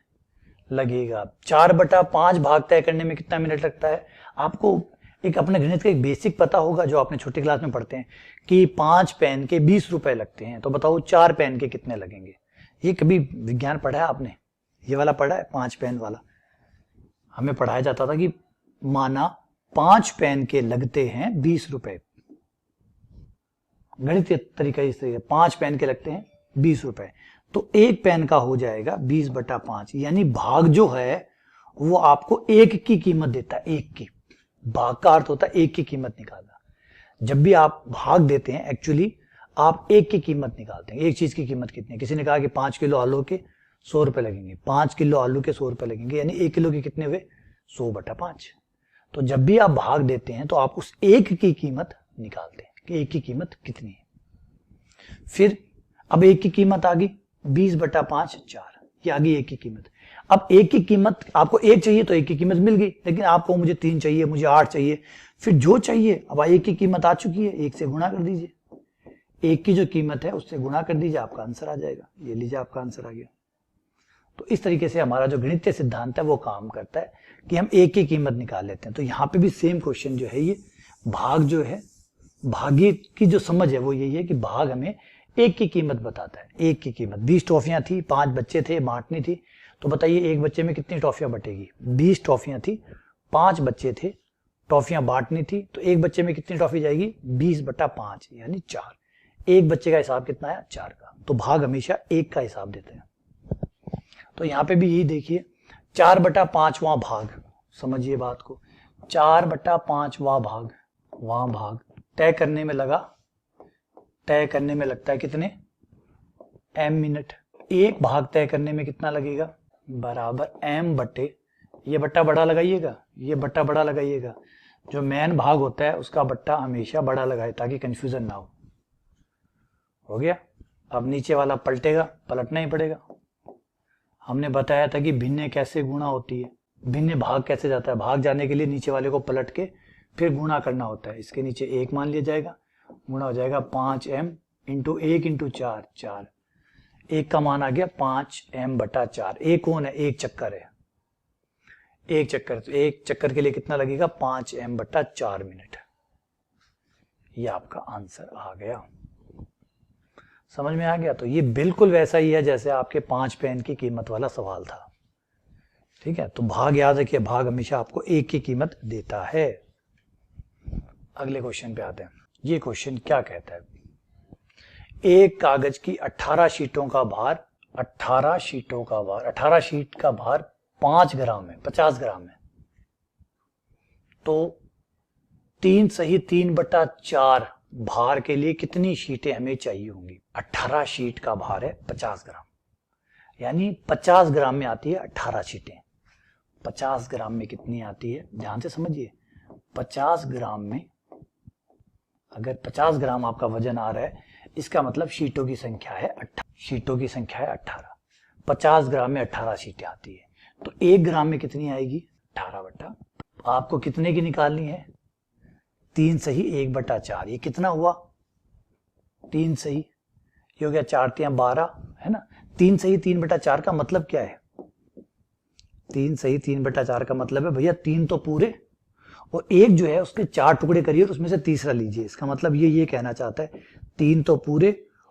[SPEAKER 1] लगेगा? 4/5 भाग तय करने में कितना मिनट लगता है? आपको एक अपने गणित का एक बेसिक पता होगा जो आपने छोटी क्लास में पढ़ते हैं कि 5 पेन के 20 रुपए लगते हैं, तो बताओ 4 पेन के कितने लगेंगे। ये कभी विज्ञान पढ़ा है आपने? ये वाला पढ़ा है, 5 पेन वाला। हमें पढ़ाया जाता था कि माना 5 पेन के लगते हैं 20 रुपए। गणितीय तरीका इस तरीके, 5 पेन के लगते हैं 20 रुपए, तो एक पेन का हो जाएगा 20/5, यानी भाग जो है वो आपको एक की कीमत देता है। एक की, भाग का अर्थ होता है एक की कीमत निकालना। जब भी आप भाग देते हैं एक्चुअली आप एक की कीमत निकालते हैं। एक चीज की कीमत कितनी है? किसी ने कहा कि 5 किलो आलू के 100 रुपए लगेंगे, 5 किलो आलू के 100 रुपए लगेंगे, यानी 1 किलो के कितने हुए? 100/5। तो जब भी आप भाग देते हैं तो आप उस एक की कीमत निकालते हैं कि एक की कीमत कितनी है। फिर अब एक की कीमत आ गई 20/5, 4, ये आ गई एक की कीमत। अब एक की कीमत, आपको एक चाहिए तो एक की कीमत मिल गई, लेकिन आपको मुझे 3 चाहिए, मुझे 8 चाहिए, फिर जो चाहिए, अब एक की कीमत आ चुकी है, एक से गुणा कर दीजिए। एक की जो कीमत है उससे गुणा कर दीजिए, आपका आंसर आ जाएगा। ये लीजिए, आपका आंसर आ गया। तो इस तरीके से हमारा जो गणितीय सिद्धांत है वो काम करता है कि हम एक की कीमत निकाल लेते हैं। तो यहाँ पे भी सेम क्वेश्चन जो है, ये भाग जो है, भागी की जो समझ है वो यही है कि भाग हमें एक की कीमत बताता है। एक की कीमत, 20 टॉफियां थी, 5 बच्चे थे, बांटनी थी, तो बताइए एक बच्चे में कितनी टॉफियां बटेगी? 20 टॉफियां थी, 5 बच्चे थे, टॉफियां बांटनी थी, तो एक बच्चे में कितनी टॉफी जाएगी? 20/5 यानी 4। एक बच्चे का हिसाब कितना है? 4 का। तो भाग हमेशा एक का हिसाब देते हैं। तो यहाँ पे भी यही देखिए, 4/5वां भाग, समझिए बात को, 4/5वां भाग, वहां भाग तय करने में लगता है कितने? m minute. एक भाग तय करने में कितना लगेगा? बराबर m बटे, ये बट्टा बड़ा लगाइएगा, ये बट्टा बड़ा लगाइएगा, जो मेन भाग होता है उसका बट्टा हमेशा बड़ा लगाए ताकि कंफ्यूजन ना हो गया। अब नीचे वाला पलटेगा, पलटना ही पड़ेगा। हमने बताया था कि भिन्न कैसे गुणा होती है, भिन्न भाग कैसे जाता है। भाग जाने के लिए नीचे वाले को पलट के फिर गुणा करना होता है। इसके नीचे 1 मान लिया जाएगा, गुणा हो जाएगा 5m इंटू 1 इंटू 4, 4। 1 का मान आ गया 5m/4। एक कौन है? एक चक्कर है, एक चक्कर। तो एक चक्कर के लिए कितना लगेगा? 5m/4 minute. ये आपका आंसर आ गया। समझ में आ गया? तो ये बिल्कुल वैसा ही है जैसे आपके 5 पेन की कीमत वाला सवाल था। ठीक है, तो भाग याद रखिए, भाग हमेशा आपको 1 की कीमत देता है। अगले क्वेश्चन पे आते हैं। ये क्वेश्चन क्या कहता है? एक कागज की 18 शीटों का भार 18 शीट का भार 5 ग्राम है, 50 ग्राम है। तो 3 सही 3/4 भार के लिए कितनी शीटें हमें चाहिए होंगी? 18 शीट का भार है 50 ग्राम, यानी 50 ग्राम में आती है 18 शीटें। 50 ग्राम में कितनी आती है? ध्यान से समझिए। 50 ग्राम में, अगर 50 ग्राम आपका वजन आ रहा है, इसका मतलब शीटों की संख्या है 18। शीटों की संख्या है 18। 50 ग्राम में 18 शीटें आती है। तो 1 ग्राम में कितनी आएगी? 18 आपको कितने की निकालनी है? 3 सही 1/4। ये कितना हुआ? 3 सही, ये हो गया 4 3 12, है ना। 3 सही 3/4 का मतलब क्या है? 3 सही 3/4 का मतलब है भैया 3 तो पूरे और 1 जो है उसके 4 टुकड़े करिए तो उसमें से तीसरा लीजिए। इसका मतलब ये कहना चाहता है 3 तो पूरे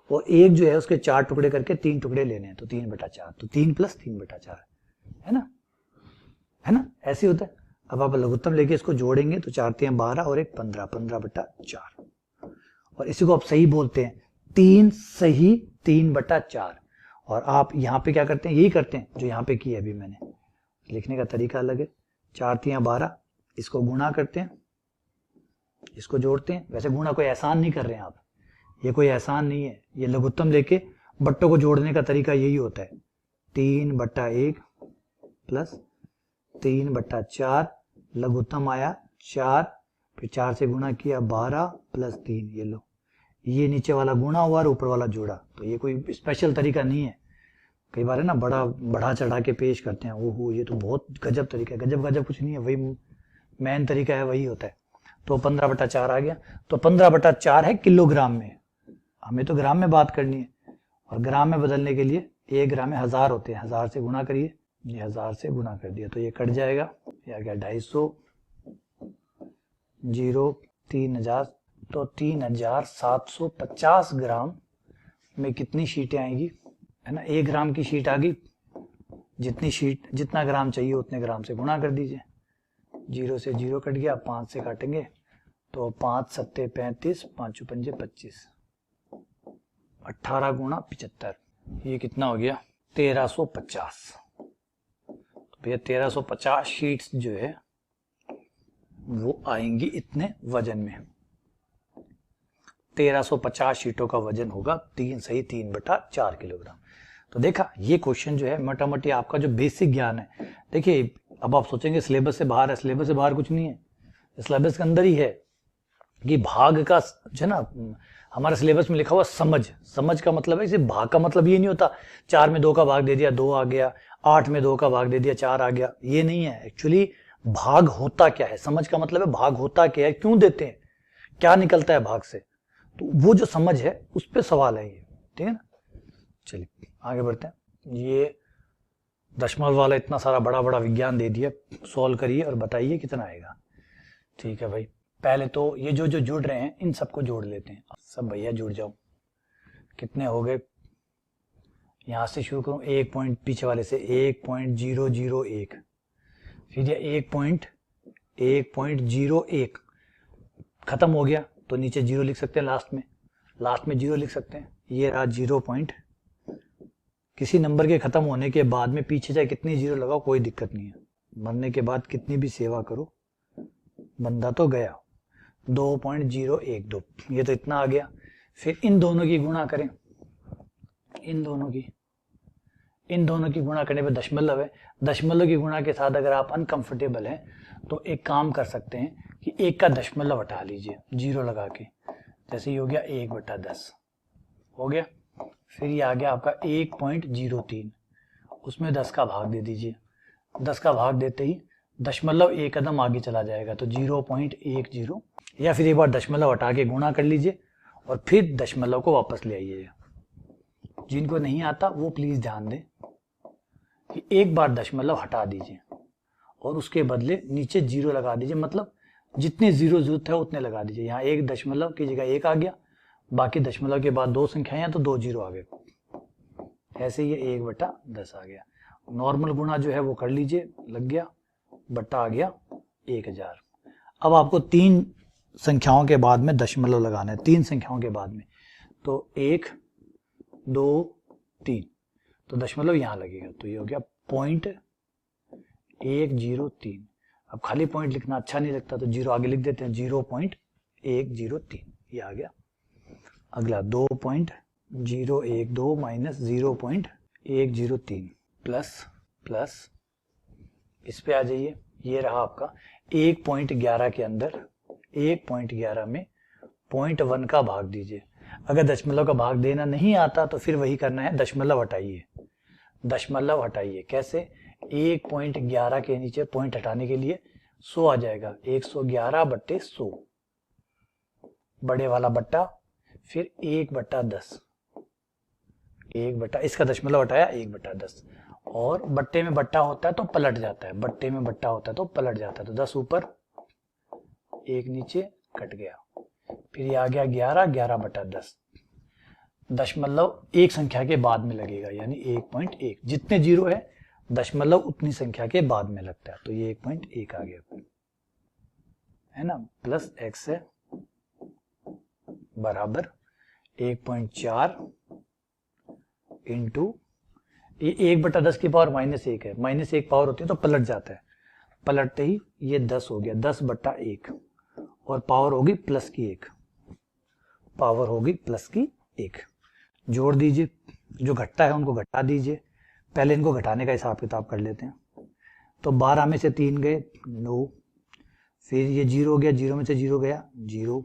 [SPEAKER 1] और 1 जो है उसके 4 टुकड़े करके 3 टुकड़े लेने हैं, तो 3/4। तो 3 + 3/4 है ना, है ना, ऐसे होता है। अब आप लघुत्तम लेके इसको जोड़ेंगे तो 4 3 12 और 1 15, 15/4। और इसी को आप सही बोलते हैं, 3 सही 3/4। और आप यहाँ पे क्या करते हैं? यही करते हैं जो यहाँ पे किया अभी मैंने। लिखने का तरीका अलग है। 4 3 12, इसको गुणा करते हैं, इसको जोड़ते हैं। वैसे गुणा कोई एहसान नहीं कर रहे हैं आप, ये कोई एहसान नहीं है। ये लघुत्तम लेके बट्टों को जोड़ने का तरीका यही होता है। 3/1 प्लस 3/4, लघुत्तम आया 4, फिर 4 से गुणा किया 12 प्लस 3। ये लो, ये नीचे वाला गुणा हुआ और ऊपर वाला जोड़ा। तो ये कोई स्पेशल तरीका नहीं है। कई बार है ना बढ़ा चढ़ा के पेश करते हैं, ओहो ये तो बहुत गजब तरीका है। गजब कुछ नहीं है, वही मेन तरीका है, वही होता है। तो 15/4 आ गया। तो 15/4 है किलोग्राम में, हमें तो ग्राम में बात करनी है। और ग्राम में बदलने के लिए 1 ग्राम में 1000 होते हैं, 1000 से गुणा करिए। ये 1000 से गुणा कर दिया तो ये कट जाएगा, ये आ गया 250, 0 3000। तो 3750 ग्राम में कितनी शीटें आएंगी? है ना, 1 ग्राम की शीट आ गई। जितना ग्राम चाहिए उतने ग्राम से गुणा कर दीजिए। 0 से 0 कट गया, 5 से काटेंगे तो 5 7 35, 5 5 25, 18 × 75, ये कितना हो गया? 1350। तो भैया 1350 शीट्स जो है वो आएंगी इतने वजन में। 1350 शीटों का वजन होगा 3 सही 3/4 किलोग्राम। तो देखा, ये क्वेश्चन जो है मोटा मोटी आपका जो बेसिक ज्ञान है। देखिए, अब आप सोचेंगे सिलेबस से बाहर है, सिलेबस से बाहर कुछ नहीं है, सिलेबस के अंदर ही है। कि भाग का जो है ना, हमारे सिलेबस में लिखा हुआ समझ का मतलब है, इसे भाग का मतलब ये नहीं होता 4 में 2 का भाग दे दिया 2 आ गया, 8 में 2 का भाग दे दिया 4 आ गया, ये नहीं है। एक्चुअली भाग होता क्या है, समझ का मतलब है भाग होता क्या है, क्यों देते हैं, क्या निकलता है भाग से। तो वो जो समझ है उस पर सवाल है ये, ठीक है ना। चलिए आगे बढ़ते हैं। ये दशमलव वाला इतना सारा बड़ा बड़ा विज्ञान दे दिया, सॉल्व करिए और बताइए कितना आएगा। ठीक है भाई, पहले तो ये जो जुड़ रहे हैं इन सबको जोड़ लेते हैं। सब भैया जुड़ जाओ। कितने हो गए? यहां से शुरू करूं, 1 पॉइंट पीछे वाले से 1.001, फिर ये 1.01 खत्म हो गया तो नीचे 0 लिख सकते हैं, लास्ट में 0 लिख सकते हैं। ये रहा 0 पॉइंट। किसी नंबर के खत्म होने के बाद में पीछे चाहे कितनी 0 लगाओ कोई दिक्कत नहीं है। मरने के बाद कितनी भी सेवा करो, बंदा तो गया। 2.012, ये तो इतना आ गया। फिर इन दोनों की गुणा करें, इन दोनों की गुणा करने पे दशमलव है। दशमलव की गुणा के साथ अगर आप अनकंफर्टेबल हैं तो एक काम कर सकते हैं कि 1 का दशमलव हटा लीजिए 0 लगा के, जैसे ये हो गया 1/10 हो गया। फिर ये आ गया आपका 1.03, उसमें 10 का भाग दे दीजिए। 10 का भाग देते ही दशमलव एक कदम आगे चला जाएगा तो 0.10, या फिर एक बार दशमलव हटा के गुणा कर लीजिए और फिर दशमलव को वापस ले आइए। जिनको नहीं आता वो प्लीज ध्यान दें कि एक बार दशमलव हटा दीजिए और उसके बदले नीचे 0 लगा दीजिए, मतलब जितने 0 जरूरत है उतने लगा दीजिए। यहाँ एक दशमलव की जगह 1 आ गया, बाकी दशमलव के बाद 2 संख्याएं हैं तो 2 0 आ गए, ऐसे ये 1/10 आ गया। नॉर्मल गुणा जो है वो कर लीजिए, लग गया, बट्टा आ गया 1000। अब आपको 3 संख्याओं के बाद में दशमलव लगाना है, 3 संख्याओं के बाद में, तो 1 2 3, तो दशमलव यहां लगेगा, तो ये हो गया 0.103। अब खाली पॉइंट लिखना अच्छा नहीं लगता तो 0 आगे लिख देते हैं, 0.103 ये आ गया। अगला 2.012 माइनस 0.103 प्लस इस पे आ जाइए, ये रहा आपका 1.11 के अंदर 1.11 में 0.1 का भाग दीजिए। अगर दशमलव का भाग देना नहीं आता तो फिर वही करना है, दशमलव हटाइए। दशमलव हटाइए कैसे? 1.11 के नीचे पॉइंट हटाने के लिए 100 आ जाएगा, 111/100 बड़े वाला बट्टा, फिर 1/10, इसका दशमलव हटाया 1/10, और बट्टे में बट्टा होता है तो पलट जाता है, बट्टे में बट्टा होता है तो पलट जाता है, तो 10 ऊपर 1 नीचे कट गया, फिर ये आ गया 11/10। दशमलव एक संख्या के बाद में लगेगा, यानी 1.1, जितने 0 है दशमलव उतनी संख्या के बाद में लगता है, तो ये 1.1 आ गया, है ना। प्लस x है बराबर 1.4 इंटू, ये 1/10 की पावर -1 है, -1 पावर होती है तो पलट जाता है, पलटते ही ये 10 हो गया, 10/1, और पावर होगी प्लस की 1, पावर होगी प्लस की 1। जोड़ दीजिए, जो घटता है उनको घटा दीजिए, पहले इनको घटाने का हिसाब किताब कर लेते हैं। तो 12 में से 3 गए 9, फिर ये 0 हो गया, 0 में से 0 गया 0,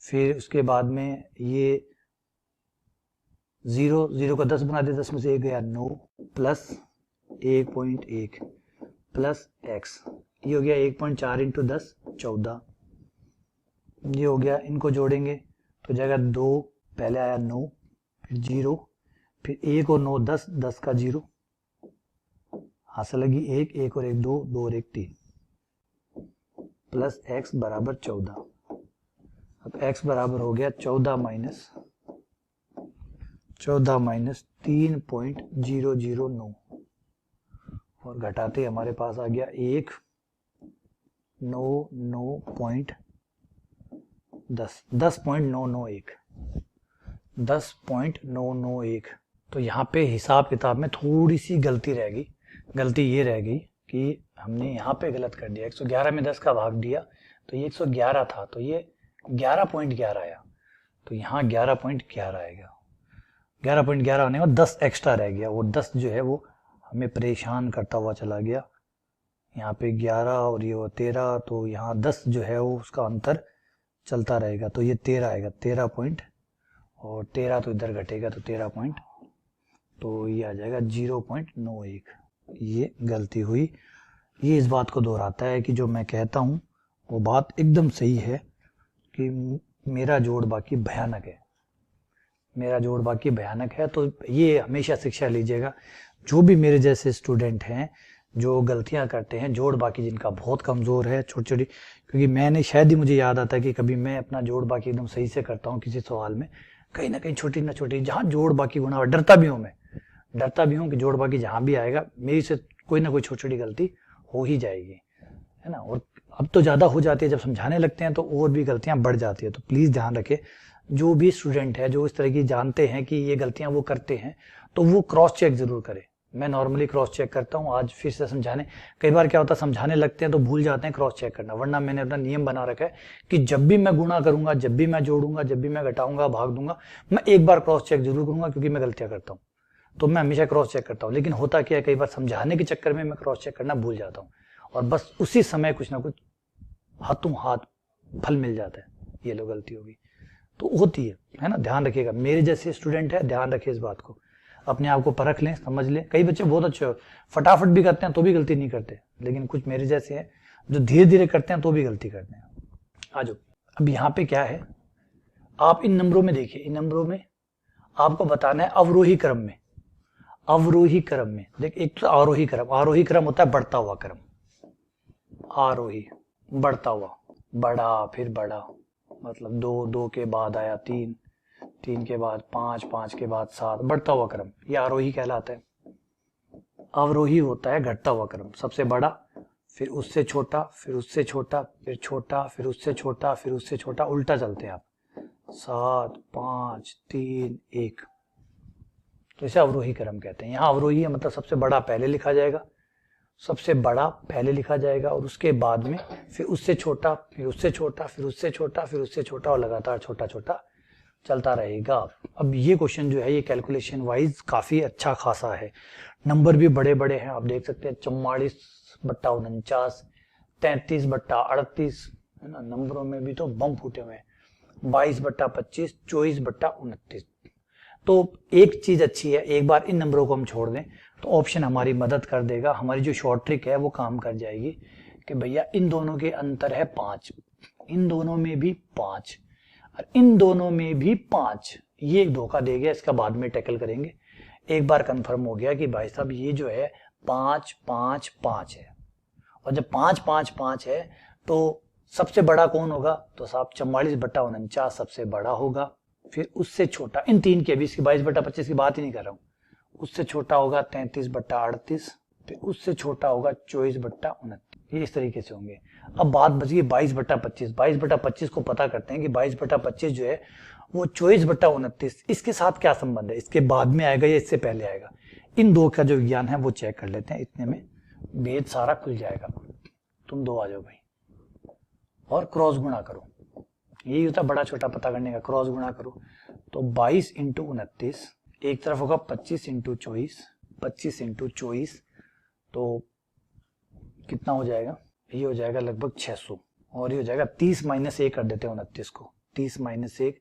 [SPEAKER 1] फिर उसके बाद में ये 0 को 10 बना दे, 10 में से 1 गया 9, प्लस 1.1 प्लस x, ये हो गया 1.4 इंटू 10 14, ये हो गया। इनको जोड़ेंगे तो जाएगा 2, पहले आया 9, फिर 0, फिर 1 और 9 10, 10 का 0, हासिल लगी 1 और 1 2, 2 और 1 3, प्लस x बराबर 14। अब x बराबर हो गया 14 माइनस 3.009, और घटाते हमारे पास आ गया 10.991। तो यहाँ पे हिसाब किताब में थोड़ी सी गलती रह गई, गलती ये रह गई कि हमने यहाँ पे गलत कर दिया, 111 में 10 का भाग दिया तो ये 111 था, तो ये 11.11 आया, तो यहाँ 11.11 आएगा। 11.11 होने में 10 एक्स्ट्रा रह गया, वो 10 जो है वो हमें परेशान करता हुआ चला गया। यहाँ पे 11 और ये 13, तो यहाँ 10 जो है वो उसका अंतर चलता रहेगा, तो ये 13 आएगा, 13 पॉइंट, और 13 तो इधर घटेगा तो 13 पॉइंट, तो ये आ जाएगा 0.91। ये गलती हुई। ये इस बात को दोहराता है कि जो मैं कहता हूँ वो बात एकदम सही है कि मेरा जोड़ बाकी भयानक है, मेरा जोड़ बाकी भयानक है। तो ये हमेशा शिक्षा लीजिएगा, जो भी मेरे जैसे स्टूडेंट हैं जो गलतियां करते हैं, जोड़ बाकी जिनका बहुत कमज़ोर है, छोटी छोटी, क्योंकि मैंने शायद ही मुझे याद आता है कि कभी मैं अपना जोड़ बाकी एकदम सही से करता हूँ किसी सवाल में, कहीं ना कहीं छोटी ना छोटी, जहाँ जोड़ बाकी गुणा, डरता भी हूँ मैं, डरता भी हूँ कि जोड़ बाकी जहाँ भी आएगा मेरी से कोई ना कोई छोटी छोटी गलती हो ही जाएगी, है ना। और अब तो ज़्यादा हो जाती है, जब समझाने लगते हैं तो और भी गलतियाँ बढ़ जाती है। तो प्लीज़ ध्यान रखें, जो भी स्टूडेंट है जो इस तरह की जानते हैं कि ये गलतियाँ वो करते हैं, तो वो क्रॉस चेक जरूर करें। मैं नॉर्मली क्रॉस चेक करता हूँ, आज फिर से समझाने, कई बार क्या होता है समझाने लगते हैं तो भूल जाते हैं क्रॉस चेक करना, वरना मैंने अपना नियम बना रखा है कि जब भी मैं गुणा करूंगा, जब भी मैं जोड़ूंगा, जब भी मैं घटाऊंगा, भाग दूंगा, मैं एक बार क्रॉस चेक जरूर करूंगा, क्योंकि मैं गलतियां करता हूँ तो मैं हमेशा क्रॉस चेक करता हूँ। लेकिन होता क्या है, कई बार समझाने के चक्कर में मैं क्रॉस चेक करना भूल जाता हूँ और बस उसी समय कुछ ना कुछ हाथों हाथ फल मिल जाता है, ये लो गलती होगी तो होती है ना, ध्यान रखिएगा। मेरे जैसे स्टूडेंट है, ध्यान रखिए इस बात को, अपने आप को परख लें, समझ लें। कई बच्चे बहुत अच्छे हो, फटाफट भी करते हैं तो भी गलती नहीं करते, लेकिन कुछ मेरे जैसे हैं जो धीरे धीरे करते हैं तो भी गलती करते हैं। आ जाओ, अब यहाँ पे क्या है, आप इन नंबरों में देखिए, इन नंबरों में आपको बताना है अवरोही क्रम में, अवरोही क्रम में। देख, एक तो आरोही क्रम, आरोही क्रम होता है बढ़ता हुआ क्रम, आरोही बढ़ता हुआ, बड़ा फिर बड़ा, मतलब 2, 2 के बाद आया 3, 3 के बाद 5, 5 के बाद 7, बढ़ता हुआ क्रम, ये आरोही कहलाता है। अवरोही होता है घटता हुआ क्रम, सबसे बड़ा, फिर उससे छोटा, फिर उससे छोटा, फिर छोटा, फिर उससे छोटा, फिर उससे छोटा, उल्टा चलते हैं आप, 7, 5, 3, 1, तो इसे अवरोही क्रम कहते हैं। यहाँ अवरोही है मतलब सबसे बड़ा पहले लिखा जाएगा, सबसे बड़ा पहले लिखा जाएगा और उसके बाद में फिर उससे छोटा, फिर उससे छोटा, फिर उससे छोटा, फिर उससे छोटा, और लगातार छोटा छोटा चलता रहेगा। अब ये क्वेश्चन जो है ये कैलकुलेशन वाइज काफी अच्छा खासा है, नंबर भी बड़े बड़े हैं, आप देख सकते हैं 44/49, 33/38, है ना, नंबरों में भी तो बम फूटे हुए हैं, 22/25, 24/29। तो एक चीज अच्छी है, एक बार इन नंबरों को हम छोड़ दें तो ऑप्शन हमारी मदद कर देगा, हमारी जो शॉर्ट ट्रिक है वो काम कर जाएगी कि भैया इन दोनों के अंतर है 5, इन दोनों में भी 5 और इन दोनों में भी 5, ये एक धोखा दे गया, इसका बाद में टैकल करेंगे। एक बार कंफर्म हो गया कि भाई साहब ये जो है 5, 5, 5 है, और जब 5, 5, 5 है तो सबसे बड़ा कौन होगा, तो साहब 44/49 सबसे बड़ा होगा, फिर उससे छोटा, इन तीन के भी, इसकी 22/25 की बात ही नहीं कर रहा हूं, उससे छोटा होगा 33/38, फिर उससे छोटा होगा 24/29, ये इस तरीके से होंगे। अब बात बच गई 22/25, 22/25 को पता करते हैं कि 22/25 जो है वो 24/29, इसके साथ क्या संबंध है, इसके बाद में आएगा या इससे पहले आएगा, इन दो का जो विज्ञान है वो चेक कर लेते हैं, इतने में भेद सारा खुल जाएगा। तुम दो आ जाओ भाई, और क्रॉस गुणा करो, यही होता है बड़ा छोटा पता करने का, क्रॉस गुणा करो, तो 22 × 29, एक तरफ होगा 25 × 24, 25 × 24, तो कितना हो जाएगा, ये हो जाएगा लगभग 600, और ये हो जाएगा 30 - 1 कर देते हैं 29 को, 30 - 1,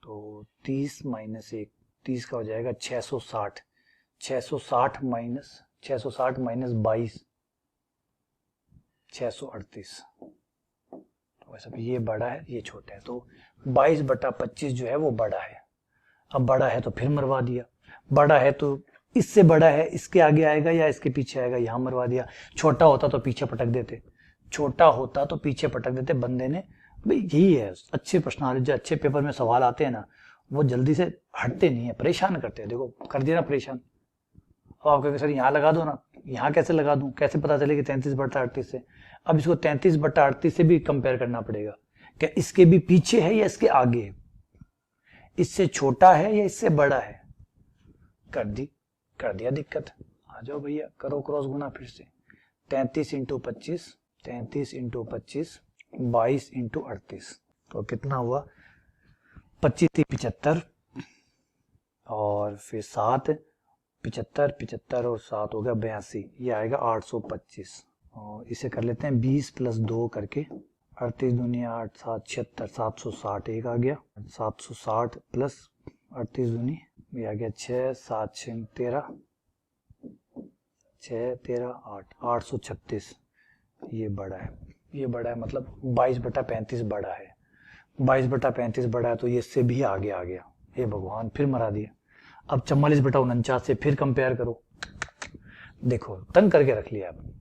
[SPEAKER 1] तो 30 - 1, 30 का हो जाएगा 660, 660 - 22, 638, तो वैसे भी ये बड़ा है ये छोटा है, तो 22/25 जो है वो बड़ा है। अब बड़ा है तो फिर मरवा दिया, बड़ा है तो इससे बड़ा है, इसके आगे आएगा या इसके पीछे आएगा, यहां मरवा दिया। छोटा होता तो पीछे पटक देते, छोटा होता तो पीछे पटक देते बंदे ने। भाई यही है, अच्छे प्रश्न, जो अच्छे पेपर में सवाल आते हैं ना वो जल्दी से हटते नहीं है, परेशान करते हैं। देखो कर दिया ना परेशान, अब आप कहेंगे सर यहाँ लगा दो ना, यहाँ कैसे लगा दूं, कैसे पता चले कि 33/38 से। अब इसको 33/38 से भी कंपेयर करना पड़ेगा, क्या इसके भी पीछे है या इसके आगे है, इससे छोटा है या इससे बड़ा है, कर दिया दिक्कत। आ जाओ भैया करो क्रॉस गुना फिर से, 33 × 25, 33 × 25, 22 × 38, तो कितना हुआ, 25 × 75 और फिर 7, 75, 75 और 7 हो गया 82, ये आएगा 825। और इसे कर लेते हैं 20 + 2 करके, 38 दूनी 8, 7 76, 760 एक आ गया, 760 प्लस 38 दूनी ये आ गया 6, 7 6 13, 6 13 8, 836, ये बड़ा है, ये बड़ा है, मतलब 22/35 बड़ा है, 22/35 बड़ा है तो ये इससे भी आगे आ गया। हे भगवान, फिर मरा दिया। अब 44/49 से फिर कंपेयर करो, देखो तंग करके रख लिया। अब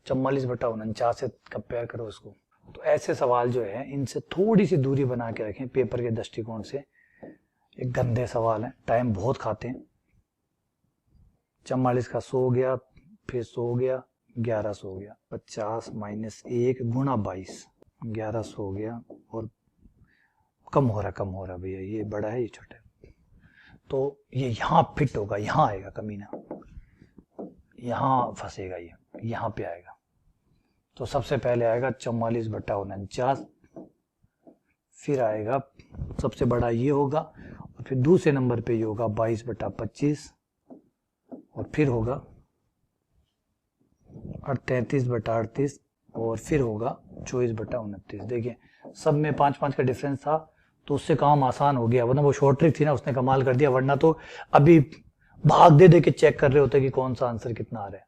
[SPEAKER 1] 44/49 से कंपेयर करो इसको, तो ऐसे सवाल जो है इनसे थोड़ी सी दूरी बना के रखें पेपर के दृष्टिकोण से, एक गंदे सवाल है, टाइम बहुत खाते हैं। 44 का 100 गया, फिर 100 गया, 1100 हो गया, 50 - 1 गुणा 22, 1100 हो गया, और कम हो रहा भैया, ये बड़ा है ये छोटा है, तो ये यहाँ फिट होगा, यहाँ आएगा कमीना, यहाँ फंसेगा, ये यहाँ पे आएगा। तो सबसे पहले आएगा 44/49, फिर आएगा सबसे बड़ा ये होगा, और फिर दूसरे नंबर पे ये होगा 22/25, और फिर होगा 33/38, और फिर होगा 24/29। देखिए सब में 5-5 का डिफरेंस था, तो उससे काम आसान हो गया, वरना वो शॉर्ट ट्रिक थी ना, उसने कमाल कर दिया। वरना तो अभी भाग दे दे के चेक कर रहे होते कि कौन सा आंसर कितना आ रहा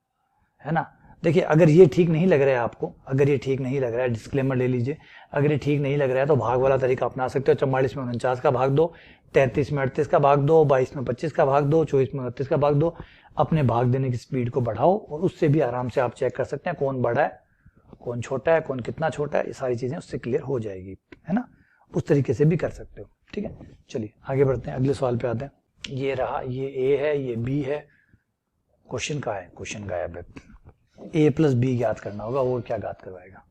[SPEAKER 1] है ना। देखिए अगर ये ठीक नहीं लग रहा है आपको, अगर ये ठीक नहीं लग रहा है, डिस्क्लेमर ले लीजिए, अगर ये ठीक नहीं लग रहा है तो भाग वाला तरीका अपना सकते हो। 44 में 49 का भाग दो, 33 में 38 का भाग दो, 22 में 25 का भाग दो, 24 में 29 का भाग दो। अपने भाग देने की स्पीड को बढ़ाओ और उससे भी आराम से आप चेक कर सकते हैं कौन बड़ा है, कौन छोटा है, कौन कितना छोटा है, ये सारी चीजें उससे क्लियर हो जाएगी, है ना। उस तरीके से भी कर सकते हो, ठीक है। चलिए आगे बढ़ते हैं, अगले सवाल पे आते हैं। ये रहा, ये ए है, ये बी है। क्वेश्चन का है, क्वेश्चन गायब है। ए प्लस बी ज्ञात करना होगा, और क्या ज्ञात करवाएगा।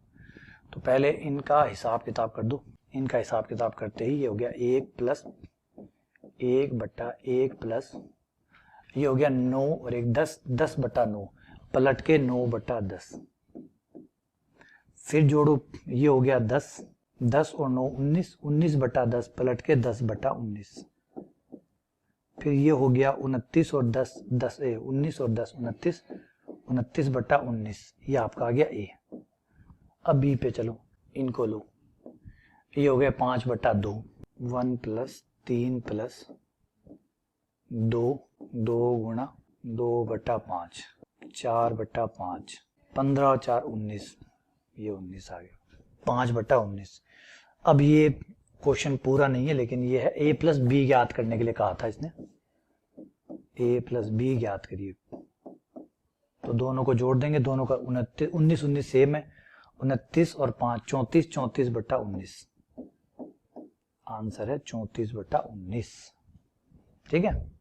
[SPEAKER 1] तो पहले इनका हिसाब किताब कर दो। इनका हिसाब किताब करते ही ये हो गया 1+1/1 प्लस ये हो गया 9 और 1 10, 10/9 पलट के 9/10। फिर जोड़ो, ये हो गया 10, 10 और 9 19, 19/10 पलट के 10/19। फिर ये हो गया 29 और 10, 19 और 10 29, 29/19। ये आपका आ गया ए। अब बी पे चलो, इनको लो। ये हो गया 5/2, 1 + 3 + 2, 2 गुणा 2/5, 4/5, 15 और 4 19, ये 19 आ गया 5/19। अब ये क्वेश्चन पूरा नहीं है, लेकिन ये है ए प्लस बी ज्ञात करने के लिए कहा था इसने। ए प्लस बी ज्ञात करिए, तो दोनों को जोड़ देंगे, दोनों का 19 19 सेम है, 29 और 5 34, 34/19। आंसर है 34/19, ठीक है।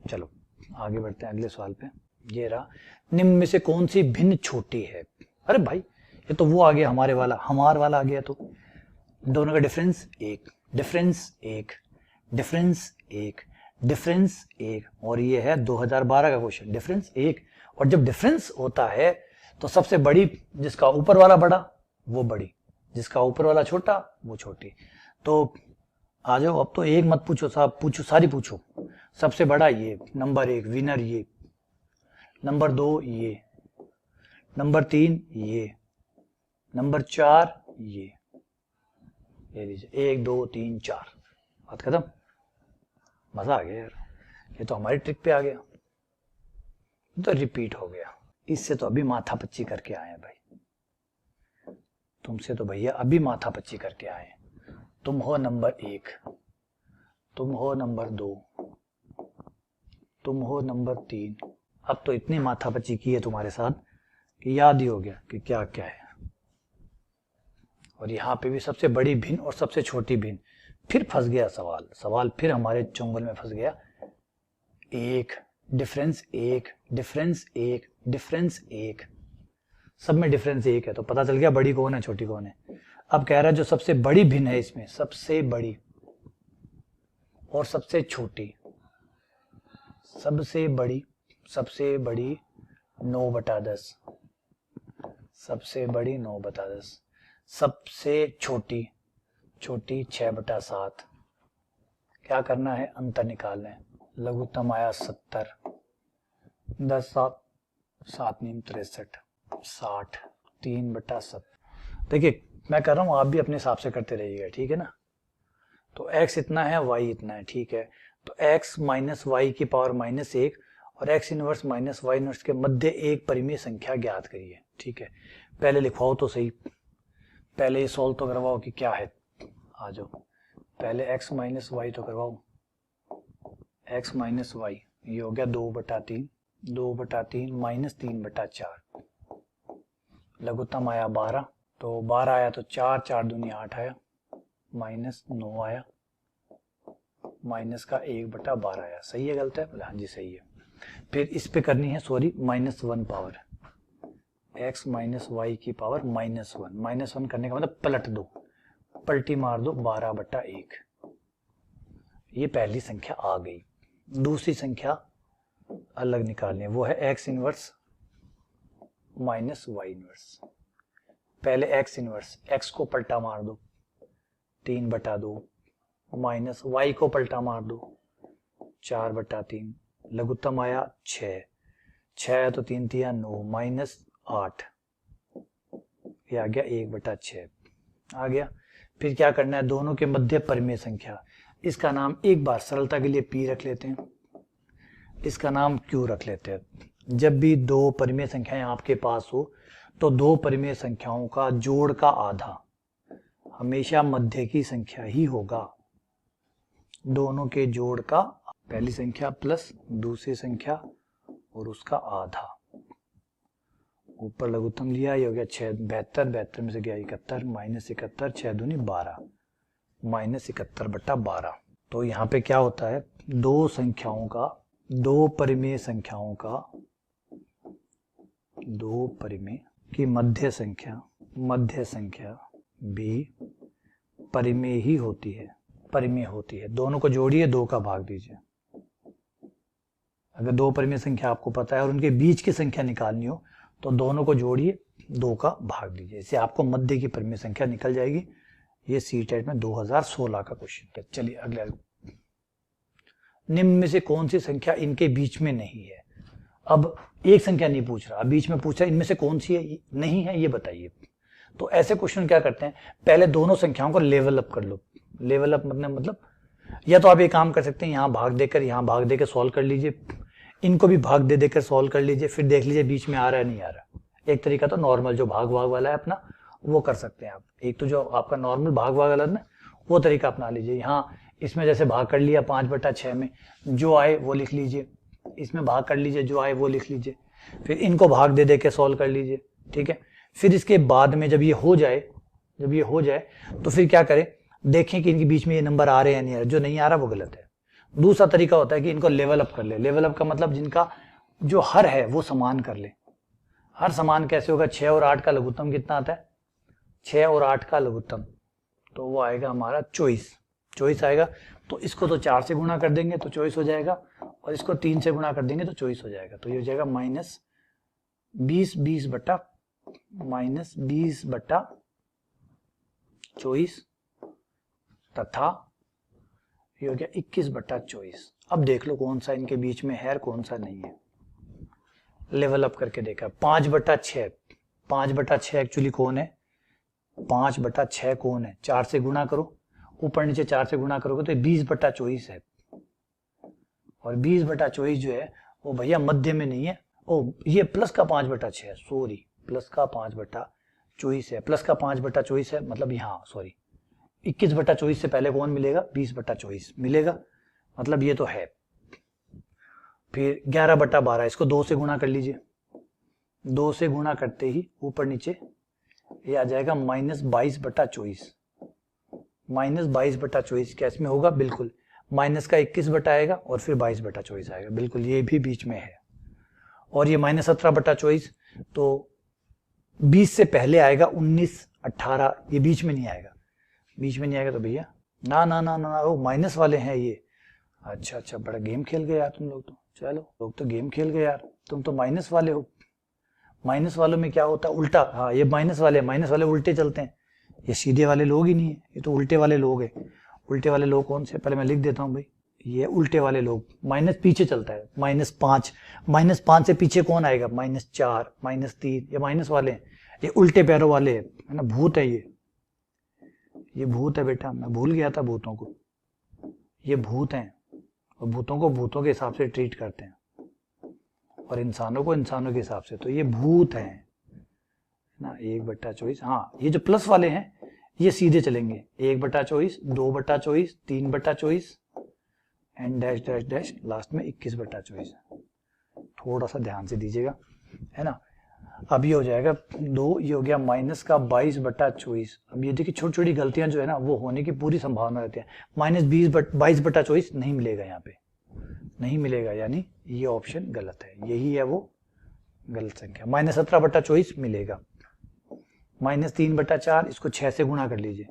[SPEAKER 1] चलो आगे बढ़ते हैं अगले सवाल पे। ये रहा, निम्न में से कौन सी भिन्न छोटी है। अरे भाई ये तो वो आ गया हमारे वाला आ गया। तो दोनों का डिफरेंस 1, डिफरेंस 1, डिफरेंस 1, डिफरेंस 1, और ये है 2012 का क्वेश्चन, डिफरेंस 1। और जब डिफरेंस होता है तो सबसे बड़ी, जिसका ऊपर वाला बड़ा वो बड़ी, जिसका ऊपर वाला छोटा वो छोटी। तो आ जाओ, अब तो एक मत पूछो, साहब पूछो, सारी पूछो। सबसे बड़ा ये, नंबर 1 विनर ये, नंबर 2 ये, नंबर 3 ये, नंबर 4 ये लीजिए, 1 2 3 4, बात खत्म। मजा आ गया यार, ये तो हमारी ट्रिक पे आ गया, तो रिपीट हो गया। इससे तो अभी माथा पच्ची करके आए हैं भाई, तुमसे तो भैया अभी माथा पच्ची करके आए हैं। तुम हो नंबर 1, तुम हो नंबर 2, तुम हो नंबर 3। अब तो इतनी माथा पच्ची की है तुम्हारे साथ कि याद ही हो गया कि क्या क्या है। और यहाँ पे भी सबसे बड़ी भिन्न और सबसे छोटी भिन्न। फिर फंस गया सवाल फिर हमारे चुंगल में फंस गया। 1 डिफरेंस 1, डिफरेंस 1, डिफरेंस 1, सब में डिफरेंस 1 है, तो पता चल गया बड़ी कौन है छोटी कौन है। अब कह रहा है जो सबसे बड़ी भिन्न है इसमें, सबसे बड़ी और सबसे छोटी, सबसे बड़ी 9/10, सबसे बड़ी 9/10, सबसे छोटी 6/7। क्या करना है, अंतर निकालना है। लघुत्तम आया 70, 10 7 7 नीम 63, 60, 3/7। देखिए मैं कर रहा हूं, आप भी अपने हिसाब से करते रहिएगा, ठीक है ना। तो x इतना है, y इतना है, ठीक है। तो x माइनस वाई की पावर -1 और x inverse minus y inverse के मध्य एक परिमेय संख्या ज्ञात करिए, ठीक है। पहले लिखवाओ तो सही, पहले ये सॉल्व तो करवाओ कि क्या है। आ जाओ, पहले x माइनस वाई तो करवाओ। x माइनस वाई, ये हो गया 2/3, 2/3 माइनस 3/4। लघुत्तम आया 12, तो 12 आया तो 4, 4 दूनी 8 आया, माइनस 9 आया, माइनस का 1/12 आया। सही है गलत है, बोले हाँ जी सही है। फिर इस पे करनी है sorry -1 power, x minus y की पावर -1, -1 करने का मतलब पलट दो, पलटी मार दो 12/1। ये पहली संख्या आ गई। दूसरी संख्या अलग निकालनी है, वो है x inverse minus y inverse. पहले x इनवर्स, x को पलटा मार दो 3/2, माइनस y को पलटा मार दो 4/3। लघुत्तम आया 6, 6 तो 3 3 9, -8। ये आ गया 1/6 आ गया। फिर क्या करना है, दोनों के मध्य परिमेय संख्या, इसका नाम एक बार सरलता के लिए P रख लेते हैं, इसका नाम Q रख लेते हैं। जब भी दो परिमेय संख्याएं आपके पास हो तो दो परिमेय संख्याओं का जोड़ का आधा हमेशा मध्य की संख्या ही होगा। दोनों के जोड़ का पहली संख्या प्लस दूसरी संख्या और उसका आधा, ऊपर लघुत्तम लिया, ये हो गया 6 72, 72 में से गया 71, -71, 6 दूनी 12, -71/12। तो यहाँ पे क्या होता है, दो संख्याओं का, दो परिमेय संख्याओं का, दो परिमेय की मध्य संख्या भी परिमेय ही होती है, परिमेय होती है। दोनों को जोड़िए, 2 का भाग दीजिए। अगर दो परिमेय संख्या आपको पता है और उनके बीच की संख्या निकालनी हो तो दोनों को जोड़िए, 2 का भाग दीजिए, इससे आपको मध्य की परिमेय संख्या निकल जाएगी। ये सीटेट में 2016 का क्वेश्चन है। चलिए अगला, निम्न में से कौन सी संख्या इनके बीच में नहीं है। अब एक संख्या नहीं पूछ रहा, अब बीच में पूछ रहा है इनमें से कौन सी है नहीं है, ये बताइए। तो ऐसे क्वेश्चन क्या करते हैं, पहले दोनों संख्याओं को लेवल अप कर लो। लेवल अप मतलब या तो आप ये काम कर सकते हैं, यहाँ भाग देकर सॉल्व कर लीजिए, इनको भी भाग दे देकर सॉल्व कर लीजिए, फिर देख लीजिए बीच में आ रहा है नहीं आ रहा। एक तरीका तो नॉर्मल जो भाग वाला है अपना वो कर सकते हैं आप। एक तो जो आपका नॉर्मल भाग वाला है ना, वो तरीका अपना लीजिए। यहाँ इसमें जैसे भाग कर लिया 5/6 में, जो आए वो लिख लीजिए, इसमें भाग कर लीजिए, जो आए वो लिख लीजिए, फिर इनको भाग दे देकर सॉल्व कर लीजिए, ठीक है। फिर इसके बाद में जब ये हो जाए तो फिर क्या करें, देखें कि इनके बीच में ये नंबर आ रहे हैं नहीं आ रहे, जो नहीं आ रहा वो गलत है। दूसरा तरीका होता है कि इनको लेवल अप कर ले। लेवल अप का मतलब जिनका जो हर है वो समान कर ले। हर समान कैसे होगा, 6 और 8 का लघुत्तम कितना आता है, 6 और 8 का लघुत्तम, तो वो आएगा हमारा 24 आएगा। तो इसको तो 4 से गुणा कर देंगे तो 24 हो जाएगा, और इसको 3 से गुणा कर देंगे तो 24 हो जाएगा। तो ये हो जाएगा -20/24 तथा ये हो गया 21/24। अब देख लो कौन सा इनके बीच में है और कौन सा नहीं है। लेवल अप करके देखा, 5/6 एक्चुअली कौन है, 5/6 कौन है, 4 से गुणा करो, ऊपर नीचे 4 से गुणा करोगे तो 20/24 है। और 20/24 जो है वो भैया मध्य में नहीं है, ओ ये प्लस का 5/6 है, सॉरी प्लस का 5/24 है, प्लस का 5/24 है, मतलब यहाँ सॉरी 21/24 से पहले कौन मिलेगा, 20/24 मिलेगा, मतलब ये तो है। फिर 11/12, इसको 2 से गुणा कर लीजिए, 2 से गुणा करते ही ऊपर नीचे ये आ जाएगा -22/24। -22/24 क्या इसमें होगा, बिल्कुल माइनस का 21 आएगा और फिर 22/24 आएगा, बिल्कुल ये भी बीच में है। और ये -17/24 तो 20 से पहले आएगा, 19, 18 ये बीच में नहीं आएगा, तो भैया ना वो माइनस वाले हैं ये। अच्छा बड़ा गेम खेल गए यार तुम लोग तो, चलो लोग तो गेम खेल गए यार, तुम तो माइनस वाले हो। माइनस वालों में क्या होता है, उल्टा, हाँ ये माइनस वाले उल्टे चलते हैं, ये सीधे वाले लोग ही नहीं है, ये तो उल्टे वाले लोग हैं। उल्टे वाले लोग कौन से, पहले मैं लिख देता हूँ भाई, ये उल्टे वाले लोग, माइनस पीछे चलता है, -5 से पीछे कौन आएगा, -4, -3, ये माइनस वाले हैं, ये उल्टे पैरों वाले है ना, भूत है ये भूत है बेटा, मैं भूल गया था भूतों को, ये भूत हैं और भूतों को भूतों के हिसाब से ट्रीट करते हैं और इंसानों को इंसानों के हिसाब से, तो ये भूत हैं ना। 1/24, हाँ ये जो प्लस वाले हैं ये सीधे चलेंगे, 1/24, 2/24, 3/24 and dash dash dash last में 21/24। थोड़ा सा ध्यान से दीजिएगा, है ना। अब ये हो जाएगा 2, ये हो गया माइनस का 22/24। अब ये देखिए छोटी छोटी गलतियां जो है ना वो होने की पूरी संभावना रहती है। -22/24 नहीं मिलेगा, यहाँ पे नहीं मिलेगा, यानी ये ऑप्शन गलत है, यही है वो गलत संख्या। -17/24 मिलेगा, -3/4, इसको 6 से गुणा कर लीजिए,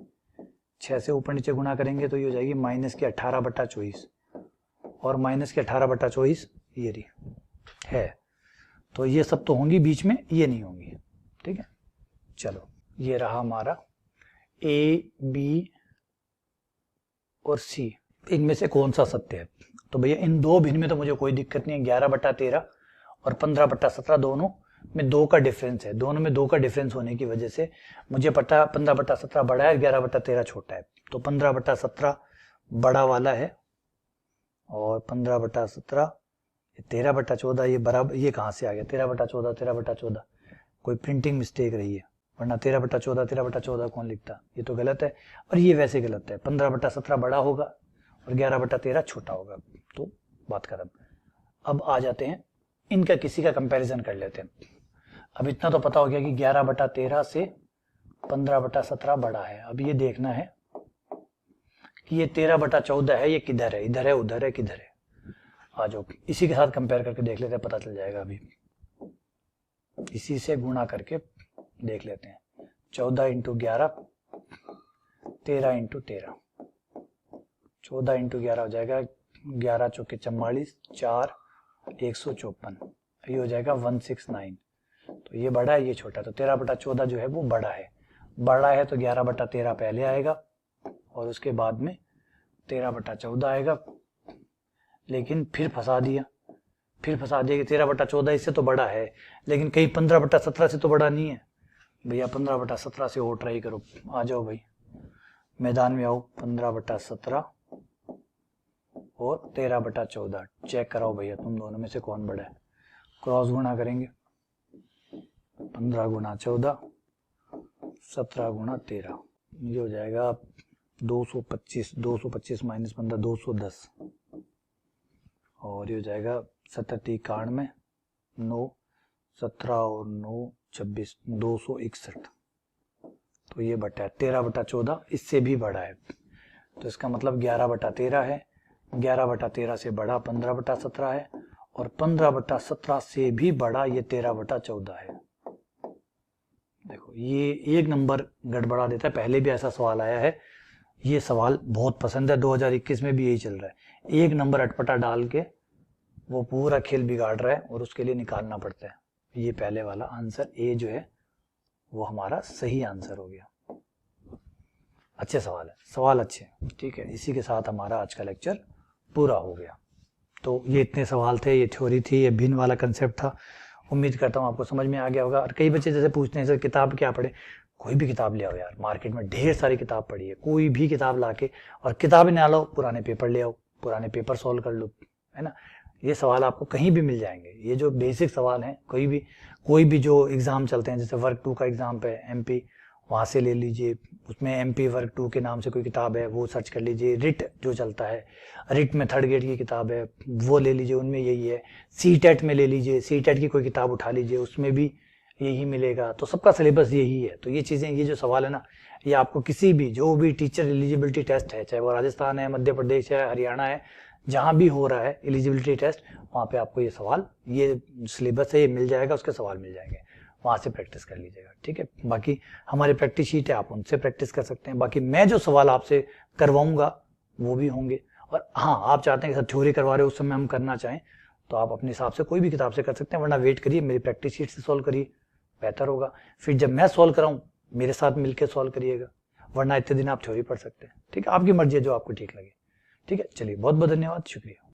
[SPEAKER 1] 6 से ऊपर नीचे गुणा करेंगे तो ये हो जाएगी -18/24 और -18/24 ये रही है। तो ये सब तो होंगी बीच में, ये नहीं होंगी, ठीक है। चलो ये रहा हमारा A, B और C, इनमें से कौन सा सत्य है। तो भैया इन दो भिन्न में तो मुझे कोई दिक्कत नहीं है, 11/13 और 15/17 दोनों में 2 का डिफरेंस है, दोनों में 2 का डिफरेंस होने की वजह से मुझे पता 15/17 बड़ा है, 11/13 छोटा है। तो 15/17 बड़ा वाला है और 15/17 13/14 ये बराबर, ये कहाँ से आ गया 13/14 13/14, कोई प्रिंटिंग मिस्टेक रही है, वरना 13/14 13/14 कौन लिखता, ये तो गलत है। और ये वैसे गलत है, 15/17 बड़ा होगा और 11/13 छोटा होगा। तो बात खत्म। अब आ जाते हैं इनका किसी का कंपैरिजन कर लेते हैं। अब इतना तो पता हो गया कि 11/13 से 15/17 बड़ा है। अब ये देखना है कि ये 13/14 है, ये किधर है, इधर है उधर है किधर है। आ जाओ इसी के साथ कंपेयर करके देख लेते हैं, पता चल जाएगा। अभी इसी से गुणा करके देख लेते हैं। 14 × 11 13 × 13, 14 × 11 हो जाएगा 11 चौके 44, 4 154, ये हो जाएगा 169। तो ये बड़ा है ये छोटा, तो 13/14 जो है वो बड़ा है। बड़ा है तो 11/13 पहले आएगा और उसके बाद में 13/14 आएगा। लेकिन फिर फंसा दिया कि 13/14 इससे तो बड़ा है, लेकिन कहीं 15/17 से तो बड़ा नहीं है। भैया 15/17 से और ट्राई करो, आ जाओ भाई मैदान में आओ। 15/17 और 13/14 चेक कराओ भैया, तुम दोनों में से कौन बड़ा है। क्रॉस गुणा करेंगे, 15 × 14 17 × 13, ये हो जाएगा 225, 225 - 15 210, और ये हो जाएगा 17 91 9 17 और 9 26 261। तो ये बटा है 13/14, इससे भी बड़ा है। तो इसका मतलब 11/13 है, 11/13 से बड़ा 15/17 है, और 15/17 से भी बड़ा ये 13/14 है। देखो ये एक नंबर गड़बड़ा देता है। पहले भी ऐसा सवाल आया है, ये सवाल बहुत पसंद है, 2021 में भी यही चल रहा है। एक नंबर अटपटा डाल के वो पूरा खेल बिगाड़ रहा है और उसके लिए निकालना पड़ता है। ये पहले वाला आंसर ए जो है वो हमारा सही आंसर हो गया। अच्छे सवाल है, सवाल अच्छे, ठीक है। इसी के साथ हमारा आज का लेक्चर पूरा हो गया। तो ये इतने सवाल थे, ये थ्योरी थी, ये भिन्न वाला कंसेप्ट था। उम्मीद करता हूँ आपको समझ में आ गया होगा। और कई बच्चे जैसे पूछते हैं सर किताब क्या पढ़े, कोई भी किताब ले आओ यार, मार्केट में ढेर सारी किताब पड़ी है, कोई भी किताब लाके, और किताबें ना लाओ पुराने पेपर ले आओ, पुराने पेपर सॉल्व कर लो, है ना। ये सवाल आपको कहीं भी मिल जाएंगे। ये जो बेसिक सवाल हैं, कोई भी जो एग्जाम चलते हैं, जैसे वर्क 2 का एग्जाम पे एमपी, वहाँ से ले लीजिए, उसमें एमपी वर्क 2 के नाम से कोई किताब है वो सर्च कर लीजिए। रिट जो चलता है, रिट में 3rd ग्रेड की किताब है वो ले लीजिए, उनमें यही है। सीटेट में ले लीजिए, सीटेट की कोई किताब उठा लीजिए, उसमें भी यही मिलेगा। तो सबका सिलेबस यही है। तो ये चीज़ें, ये जो सवाल है ना, ये आपको किसी भी जो भी टीचर एलिजिबिलिटी टेस्ट है, चाहे वो राजस्थान है, मध्य प्रदेश है, हरियाणा है, जहाँ भी हो रहा है एलिजिबिलिटी टेस्ट, वहाँ पे आपको ये सवाल, ये सिलेबस है, ये मिल जाएगा, उसके सवाल मिल जाएंगे, वहाँ से प्रैक्टिस कर लीजिएगा, ठीक है। बाकी हमारी प्रैक्टिस शीट है, आप उनसे प्रैक्टिस कर सकते हैं। बाकी मैं जो सवाल आपसे करवाऊंगा वो भी होंगे। और हाँ, आप चाहते हैं कि सर थ्योरी करवा रहे हो, उस समय हम करना चाहें तो आप अपने हिसाब से कोई भी किताब से कर सकते हैं, वरना वेट करिए, मेरी प्रैक्टिस शीट से सॉल्व करिए, बेहतर होगा। फिर जब मैं सॉल्व कराऊं मेरे साथ मिलकर सॉल्व करिएगा, वरना इतने दिन आप थ्योरी पढ़ सकते हैं, ठीक है। आपकी मर्जी है, जो आपको ठीक लगे, ठीक है। चलिए, बहुत बहुत धन्यवाद, शुक्रिया।